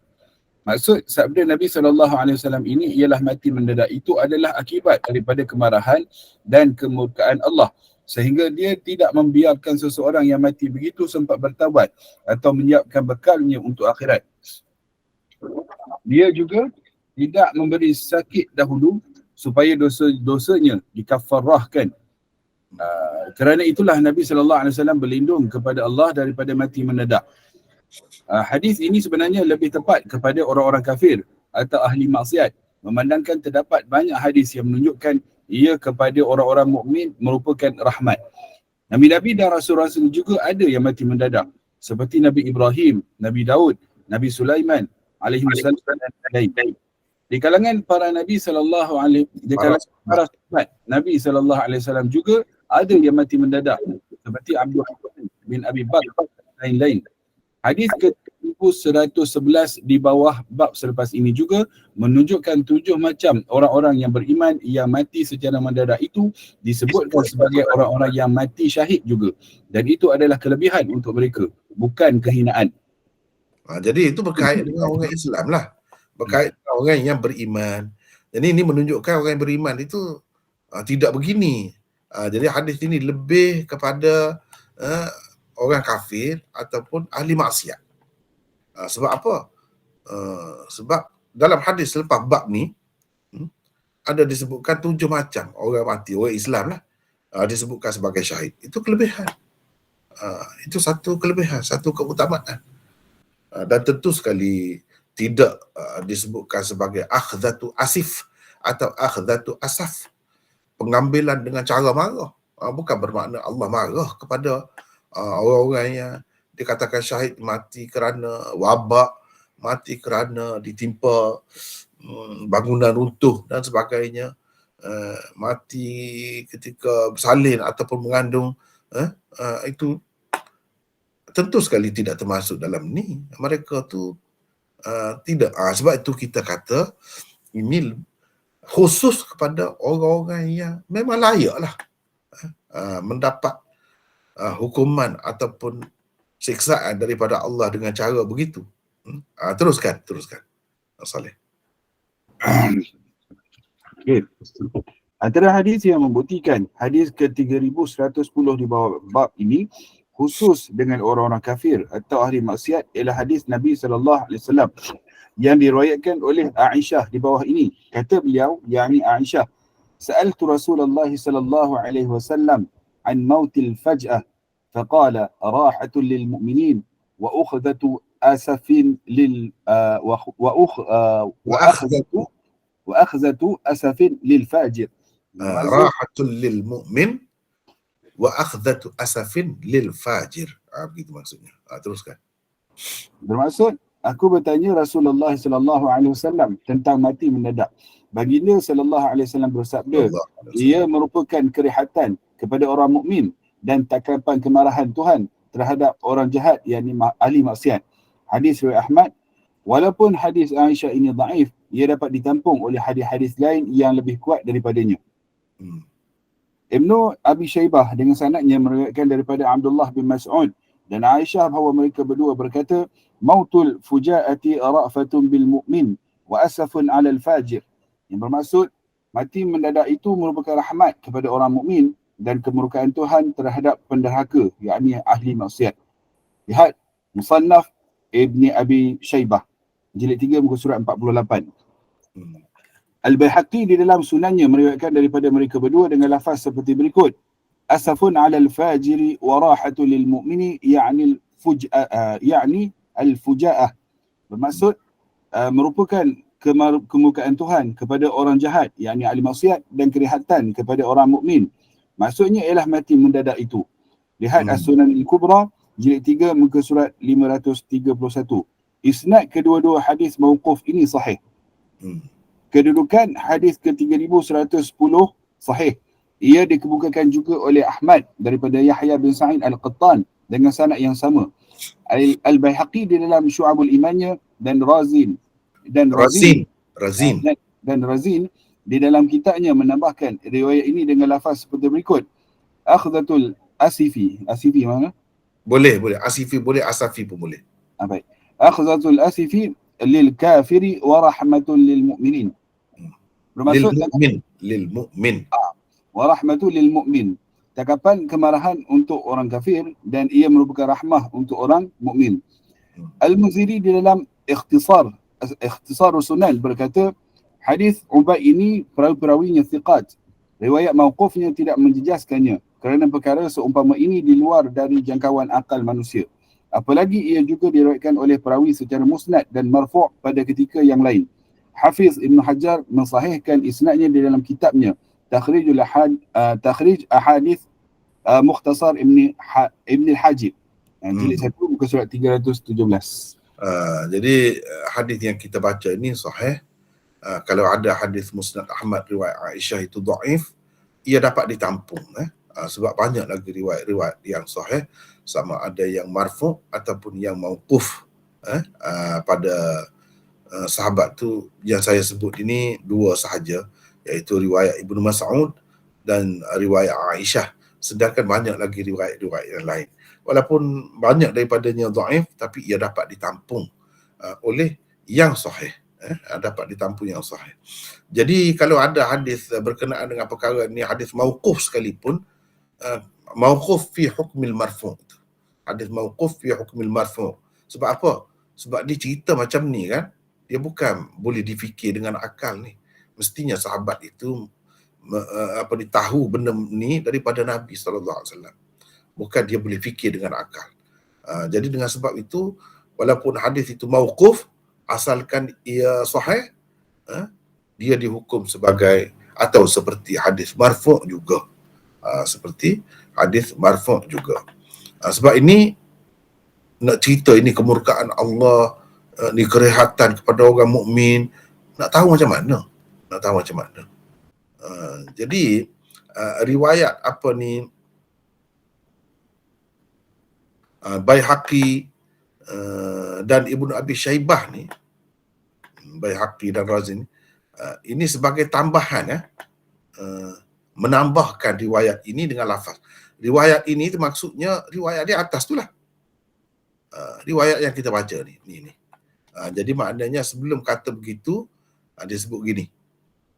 Maksud sabda Nabi SAW ini ialah mati mendadak itu adalah akibat daripada kemarahan dan kemurkaan Allah, sehingga dia tidak membiarkan seseorang yang mati begitu sempat bertaubat atau menyiapkan bekalnya untuk akhirat. Dia juga tidak memberi sakit dahulu supaya dosa-dosanya dikafarahkan. Kerana itulah Nabi SAW berlindung kepada Allah daripada mati mendadak. Hadis ini sebenarnya lebih tepat kepada orang-orang kafir atau ahli maksiat, memandangkan terdapat banyak hadis yang menunjukkan ia kepada orang-orang mukmin merupakan rahmat. Nabi-nabi dan rasul-rasul juga ada yang mati mendadak, seperti Nabi Ibrahim, Nabi Daud, Nabi Sulaiman alaihi wasallam dan lain-lain. Di kalangan para Nabi para sahabat Nabi SAW juga ada yang mati mendadak, seperti Abdul bin Abi Bakar dan lain-lain. Hadis ke-1111 di bawah bab selepas ini juga menunjukkan 7 macam orang-orang yang beriman yang mati secara mendadak itu disebutkan sebagai orang-orang yang mati syahid juga, dan itu adalah kelebihan untuk mereka, bukan kehinaan. Jadi itu berkait dengan orang Islam lah, berkait dengan orang yang beriman. Jadi ini menunjukkan orang yang beriman itu tidak begini. Jadi hadis ini lebih kepada orang kafir ataupun ahli maksiat. Sebab apa? Sebab dalam hadis selepas bab ni ada disebutkan 7 macam orang mati, orang Islam lah, disebutkan sebagai syahid. Itu kelebihan. Itu satu kelebihan, satu keutamaan. Dan tentu sekali tidak disebutkan sebagai akhdatu asif atau akhdatu asaf, pengambilan dengan cara marah. Bukan bermakna Allah marah kepada orang-orang yang dikatakan syahid mati kerana wabak, mati kerana ditimpa bangunan runtuh dan sebagainya, mati ketika bersalin ataupun mengandung, itu tentu sekali tidak termasuk dalam ni. Mereka tu tidak. Sebab itu kita kata ini khusus kepada orang-orang yang memang layaklah mendapat hukuman ataupun siksaan daripada Allah dengan cara begitu. Teruskan Saleh. Okay. Antara hadis yang membuktikan hadis ke-3110 di bawah bab ini khusus dengan orang-orang kafir atau ahli maksiat ialah hadis Nabi SAW yang diriwayatkan oleh Aisyah di bawah ini. Kata beliau, yakni Aisyah, sa'altu Rasulullah sallallahu alaihi wasallam an mautil faj'ah faqala rahatun lil mu'minin wa ukhdatu asafin lil wa akhdatu asafin lil fajir. Rahatul lil mu'min wa akhdatu asafin lil fajir. Begitu maksudnya. Teruskan. Bermaksud, aku bertanya Rasulullah sallallahu alaihi wasallam tentang mati mendadak. Baginda sallallahu alaihi wasallam bersabda, ia merupakan kerihatan kepada orang mukmin dan takapan kemarahan Tuhan terhadap orang jahat yakni ahli maksiat. Hadis riwayat Ahmad. Walaupun hadis Aisyah ini dhaif, ia dapat ditampung oleh hadis-hadis lain yang lebih kuat daripadanya. Ibnu Abi Shaybah dengan sanadnya meriwayatkan daripada Abdullah bin Mas'ud dan Aisyah bahawa mereka berdua berkata, mautul fujaati ra'fatun bil mu'min wa asafun 'alal fajir. Yang bermaksud mati mendadak itu merupakan rahmat kepada orang mukmin dan kemurkaan Tuhan terhadap penderhaka yakni ahli maksiat. Lihat Musannaf Ibni Abi Shaybah jilid 3 muka surat 48. Al-Baihaqi di dalam sunannya meriwayatkan daripada mereka berdua dengan lafaz seperti berikut. Asafun 'alal fajiri wa rahatun lil mu'mini yakni al-fujaah. Bermaksud merupakan kemurkaan Tuhan kepada orang jahat yakni ahli maksiat dan kerihatan kepada orang mukmin. Maksudnya ialah mati mendadak itu. Lihat As-Sunan Al-Kubra jilid 3 muka surat 531. Isnad kedua-dua hadis mauquf ini sahih. Kedudukan hadis ke-3110 sahih. Ia dikemukakan juga oleh Ahmad daripada Yahya bin Sa'id Al-Qattan dengan sanad yang sama. Al-Baihaqi di dalam Syu'abul Imannya dan Razin di dalam kitabnya menambahkan riwayat ini dengan lafaz seperti berikut. Akhdatul asifi mana? Boleh. Asifi boleh, asafi pun boleh. Baik. Akhdatul asifi lil kafiri wa rahmatul lil mu'minin. Bermaksud lil mu'min. Wa rahmatul lil mu'min. Takapan kemarahan untuk orang kafir dan ia merupakan rahmah untuk orang mukmin. Al-Muziri di dalam ikhtisar Sunan berkata, hadis Ubay ini perawi-perawinya thiqat. Riwayat mauqufnya tidak menjejaskannya kerana perkara seumpama ini di luar dari jangkauan akal manusia. Apalagi ia juga diriwayatkan oleh perawi secara musnad dan marfu' pada ketika yang lain. Hafiz Ibn Hajar mensahihkan isnadnya di dalam kitabnya Takhrij Ahadith Mukhtasar Ibn al-Hajib jilid 1 muka surat 317. Jadi hadis yang kita baca ini sahih. Kalau ada hadis Musnad Ahmad riwayat Aisyah itu dhaif, ia dapat ditampung sebab banyak lagi riwayat yang sahih, sama ada yang marfu' ataupun yang mauquf pada sahabat tu yang saya sebut ini dua sahaja, iaitu riwayat Ibnu Mas'ud dan riwayat Aisyah. Sedangkan banyak lagi riwayat yang lain. Walaupun banyak daripadanya dhaif, tapi ia dapat ditampung oleh yang sahih. Dapat ditampung yang sahih. Jadi kalau ada hadis berkenaan dengan perkara ini, hadis mauquf sekalipun, mauquf fi hukmil marfu'. Hadis mauquf fi hukmil marfu'. Sebab apa? Sebab dia cerita macam ni kan, dia bukan boleh difikir dengan akal ni. Mestinya sahabat itu tahu benda ni daripada Nabi SAW. Bukan dia boleh fikir dengan akal. Jadi dengan sebab itu, walaupun hadis itu mauquf, asalkan ia sahih, dia dihukum sebagai atau seperti hadis marfu' juga. Seperti hadis marfu' juga. Sebab ini nak cerita ini kemurkaan Allah, ni kerehatan kepada orang mukmin, nak tahu macam mana? Jadi riwayat apa ni Baihaqi dan Ibnu Abi Shaybah ni, Baihaqi dan Razi ni, Ini sebagai tambahan menambahkan riwayat ini dengan lafaz. Riwayat ini itu maksudnya riwayat di atas tu lah. Riwayat yang kita baca ni. Jadi maknanya sebelum kata begitu, dia sebut gini.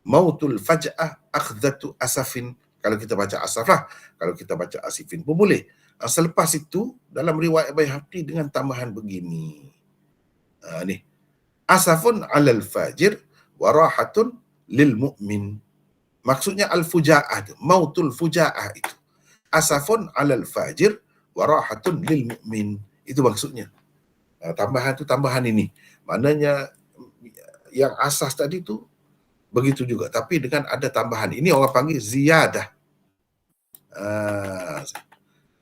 Mautul faj'ah akhdatu asafin. Kalau kita baca asaf lah. Kalau kita baca asifin pun boleh. Selepas itu, dalam riwayat Baihaqi dengan tambahan begini. Ni. Asafun alal fajir wa rahatun lil mu'min. Maksudnya al-fuja'ah tu. Mautul fuja'ah itu. Asafun alal fajir wa rahatun lil mu'min. Itu maksudnya. Tambahan tu tambahan ini. Maknanya yang asas tadi tu begitu juga. Tapi dengan ada tambahan. Ini orang panggil ziyadah.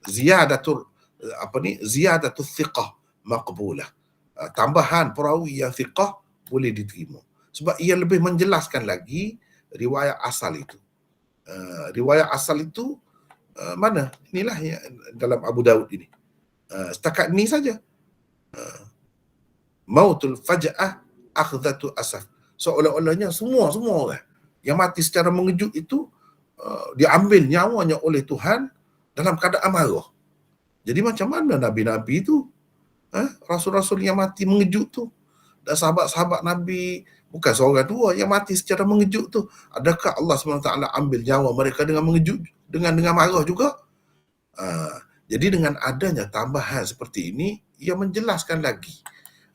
Ziyadatul ziyadatul thiqah maqbulah. Tambahan perawi yang thiqah boleh diterima. Sebab ia lebih menjelaskan lagi riwayat asal itu. Riwayat asal itu mana? Inilah yang dalam Abu Daud ini. Setakat ini saja. Mautul faj'ah akhdatu asaf. Seolah-olahnya semua orang yang mati secara mengejut itu diambil nyawanya oleh Tuhan dalam keadaan marah. Jadi macam mana Nabi-Nabi itu? Rasul-rasul yang mati mengejut tu, dan sahabat-sahabat Nabi, bukan seorang dua yang mati secara mengejut tu. Adakah Allah SWT ambil nyawa mereka dengan mengejut, dengan marah juga? Jadi dengan adanya tambahan seperti ini, ia menjelaskan lagi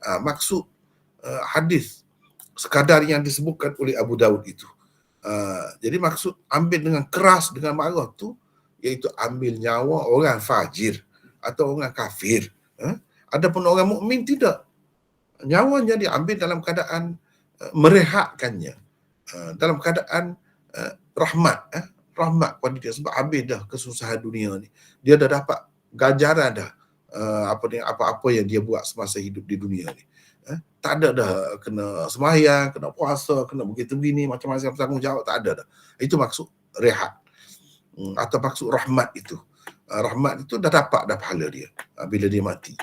maksud hadis sekadar yang disebutkan oleh Abu Daud itu. Jadi maksud ambil dengan keras, dengan marah tu, iaitu ambil nyawa orang fajir atau orang kafir. Adapun orang mukmin tidak. Nyawanya diambil dalam keadaan merehatkannya, dalam keadaan rahmat kepada dia, sebab habis dah kesusahan dunia ni. Dia dah dapat ganjaran dah apa-apa yang dia buat semasa hidup di dunia ni. Tak ada dah kena sembahyang, kena puasa, kena begitu begini, macam-macam tanggungjawab, tak ada dah. Itu maksud rehat atau maksud rahmat itu. Rahmat itu dah dapat dah pahala dia bila dia mati.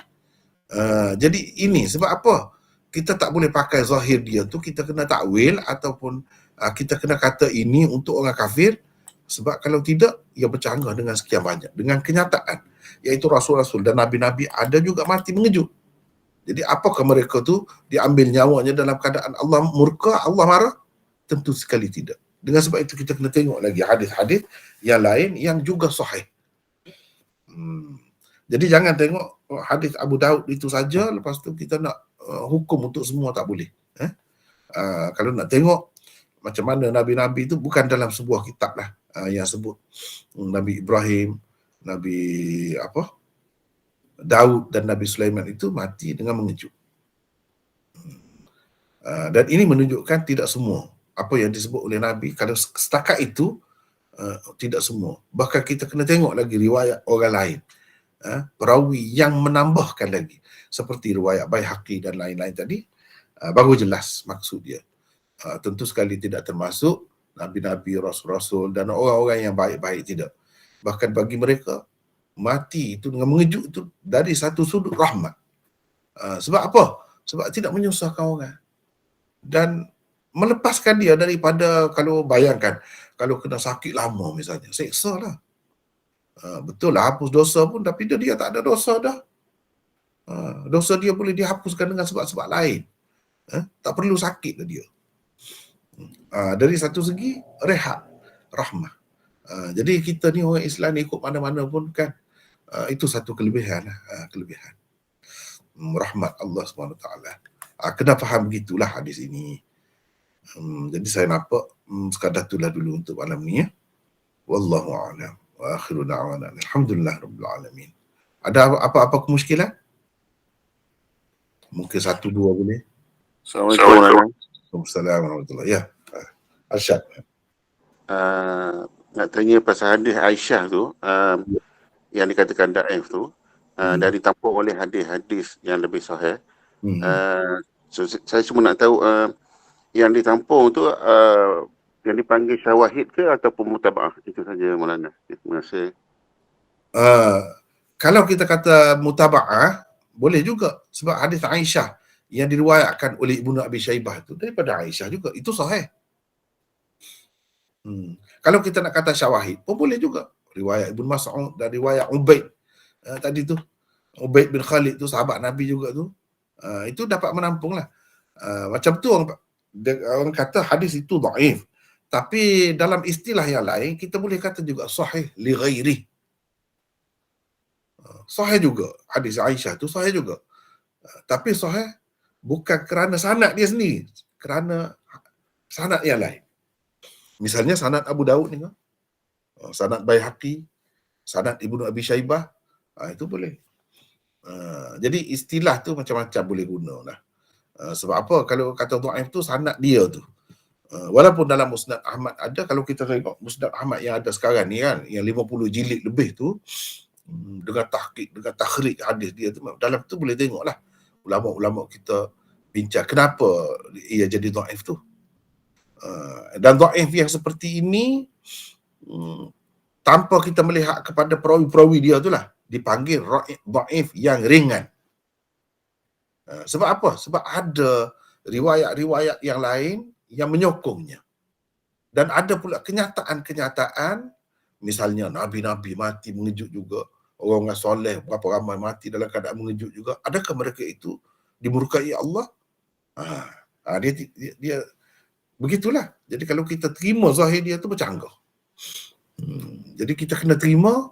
Jadi ini sebab apa? Kita tak boleh pakai zahir dia tu, kita kena takwil ataupun kita kena kata ini untuk orang kafir, sebab kalau tidak ia bercanggah dengan sekian banyak, dengan kenyataan, iaitu rasul-rasul dan nabi-nabi ada juga mati mengejut. Jadi apakah mereka tu diambil nyawanya dalam keadaan Allah murka, Allah marah? Tentu sekali tidak. Dengan sebab itu kita kena tengok lagi hadis-hadis yang lain yang juga sahih. Jadi jangan tengok hadis Abu Daud itu saja, lepas tu kita nak hukum untuk semua, tak boleh. Kalau nak tengok macam mana Nabi-Nabi itu, bukan dalam sebuah kitab lah yang sebut Nabi Ibrahim, Nabi Daud dan Nabi Sulaiman itu mati dengan mengejut. Dan ini menunjukkan tidak semua apa yang disebut oleh Nabi, kalau setakat itu tidak semua. Bahkan kita kena tengok lagi riwayat orang lain, perawi yang menambahkan lagi, seperti riwayat Baihaqi dan lain-lain tadi, baru jelas maksud dia. Tentu sekali tidak termasuk Nabi-Nabi, Rasul-Rasul dan orang-orang yang baik-baik, tidak. Bahkan bagi mereka, mati itu dengan mengejut itu dari satu sudut rahmat. Sebab apa? Sebab tidak menyusahkan orang dan melepaskan dia daripada, kalau bayangkan kalau kena sakit lama misalnya, seksa lah. Betul lah hapus dosa pun, tapi dia tak ada dosa dah. Dosa dia boleh dihapuskan dengan sebab-sebab lain. Tak perlu sakit dah dia. Dari satu segi rehat, rahmah. Jadi kita ni orang Islam ni ikut mana-mana pun kan, itu satu kelebihan. Kelebihan rahmat Allah SWT. Kena faham begitulah hadis ini. Jadi saya nampak sekadar itulah dulu untuk malam ni ya. Wallahu a'lam. Wa akhiru da'wana alhamdulillah rabbil alamin. Ada apa-apa kemusykilan? Mungkin satu dua boleh. Assalamualaikum. Waalaikumsalam warahmatullahi. Ya. Arsyad. Nak tanya pasal hadis Aisyah tu, yang dikatakan daif tu, dan ditampung oleh hadis-hadis yang lebih sahih. So, saya cuma nak tahu yang ditampung tu yang dipanggil syawahid ke ataupun mutaba'ah? Itu saja Maulana. Terima kasih. Kalau kita kata mutaba'ah, boleh juga. Sebab hadis Aisyah yang diriwayatkan oleh Ibnu Abi Syaibah itu daripada Aisyah juga. Itu sahih. Kalau kita nak kata syawahid pun boleh juga. Riwayat Ibn Mas'ud dan riwayat Ubaid tadi tu. Ubaid bin Khalid tu sahabat Nabi juga tu. Itu dapat menampung lah. Macam tu orang kata hadis itu dhaif. Tapi dalam istilah yang lain kita boleh kata juga sahih li ghairi. Sahih juga. Hadis Aisyah tu sahih juga. Tapi sahih bukan kerana sanad dia sendiri, kerana sanad yang lain. Misalnya sanad Abu Daud ni, sanad Baihaqi, sanad Ibnu Abi Syaibah, itu boleh. Jadi istilah tu macam-macam boleh guna lah. Sebab apa? Kalau kata dhaif tu sanad dia tu. Walaupun dalam Musnad Ahmad ada, kalau kita tengok Musnad Ahmad yang ada sekarang ni kan, yang 50 jilid lebih tu, dengan tahqiq, dengan takhrij hadis dia tu, dalam tu boleh tengok lah ulama-ulama kita bincang kenapa ia jadi dhaif tu. Dan dhaif yang seperti ini tanpa kita melihat kepada perawi-perawi dia tu lah dipanggil dhaif yang ringan. Sebab apa? Sebab ada riwayat-riwayat yang lain yang menyokongnya. Dan ada pula kenyataan-kenyataan, misalnya Nabi-Nabi mati mengejut juga, orang-orang soleh berapa ramai mati dalam keadaan mengejut juga. Adakah mereka itu dimurkai Allah? Dia begitulah. Jadi kalau kita terima zahir dia tu bercanggah. Jadi kita kena terima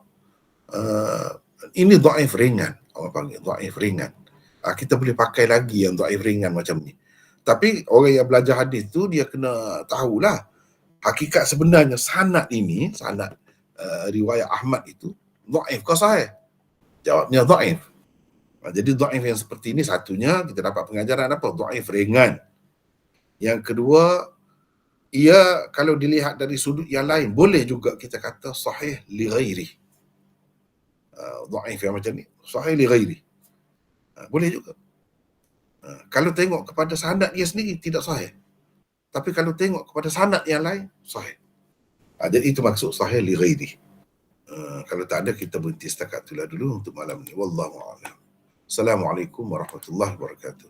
ini dhaif ringan. Orang panggil dhaif ringan. Kita boleh pakai lagi yang dhaif ringan macam ni. Tapi orang yang belajar hadis tu dia kena tahulah hakikat sebenarnya sanad ini, sanad riwayat Ahmad itu dhaif ke sahih? Jawabnya dhaif. Jadi dhaif yang seperti ini satunya kita dapat pengajaran apa? Dhaif ringan. Yang kedua, ia kalau dilihat dari sudut yang lain boleh juga kita kata sahih li ghairi. Dhaif yang macam ni, sahih li ghairi. Boleh juga. Kalau tengok kepada sanad dia sendiri tidak sahih. Tapi kalau tengok kepada sanad yang lain sahih. Jadi itu maksud sahih li ghairi. Kalau tak ada kita berhenti setakat itulah dulu untuk malam ni. Wallahu a'lam. Assalamualaikum warahmatullahi wabarakatuh.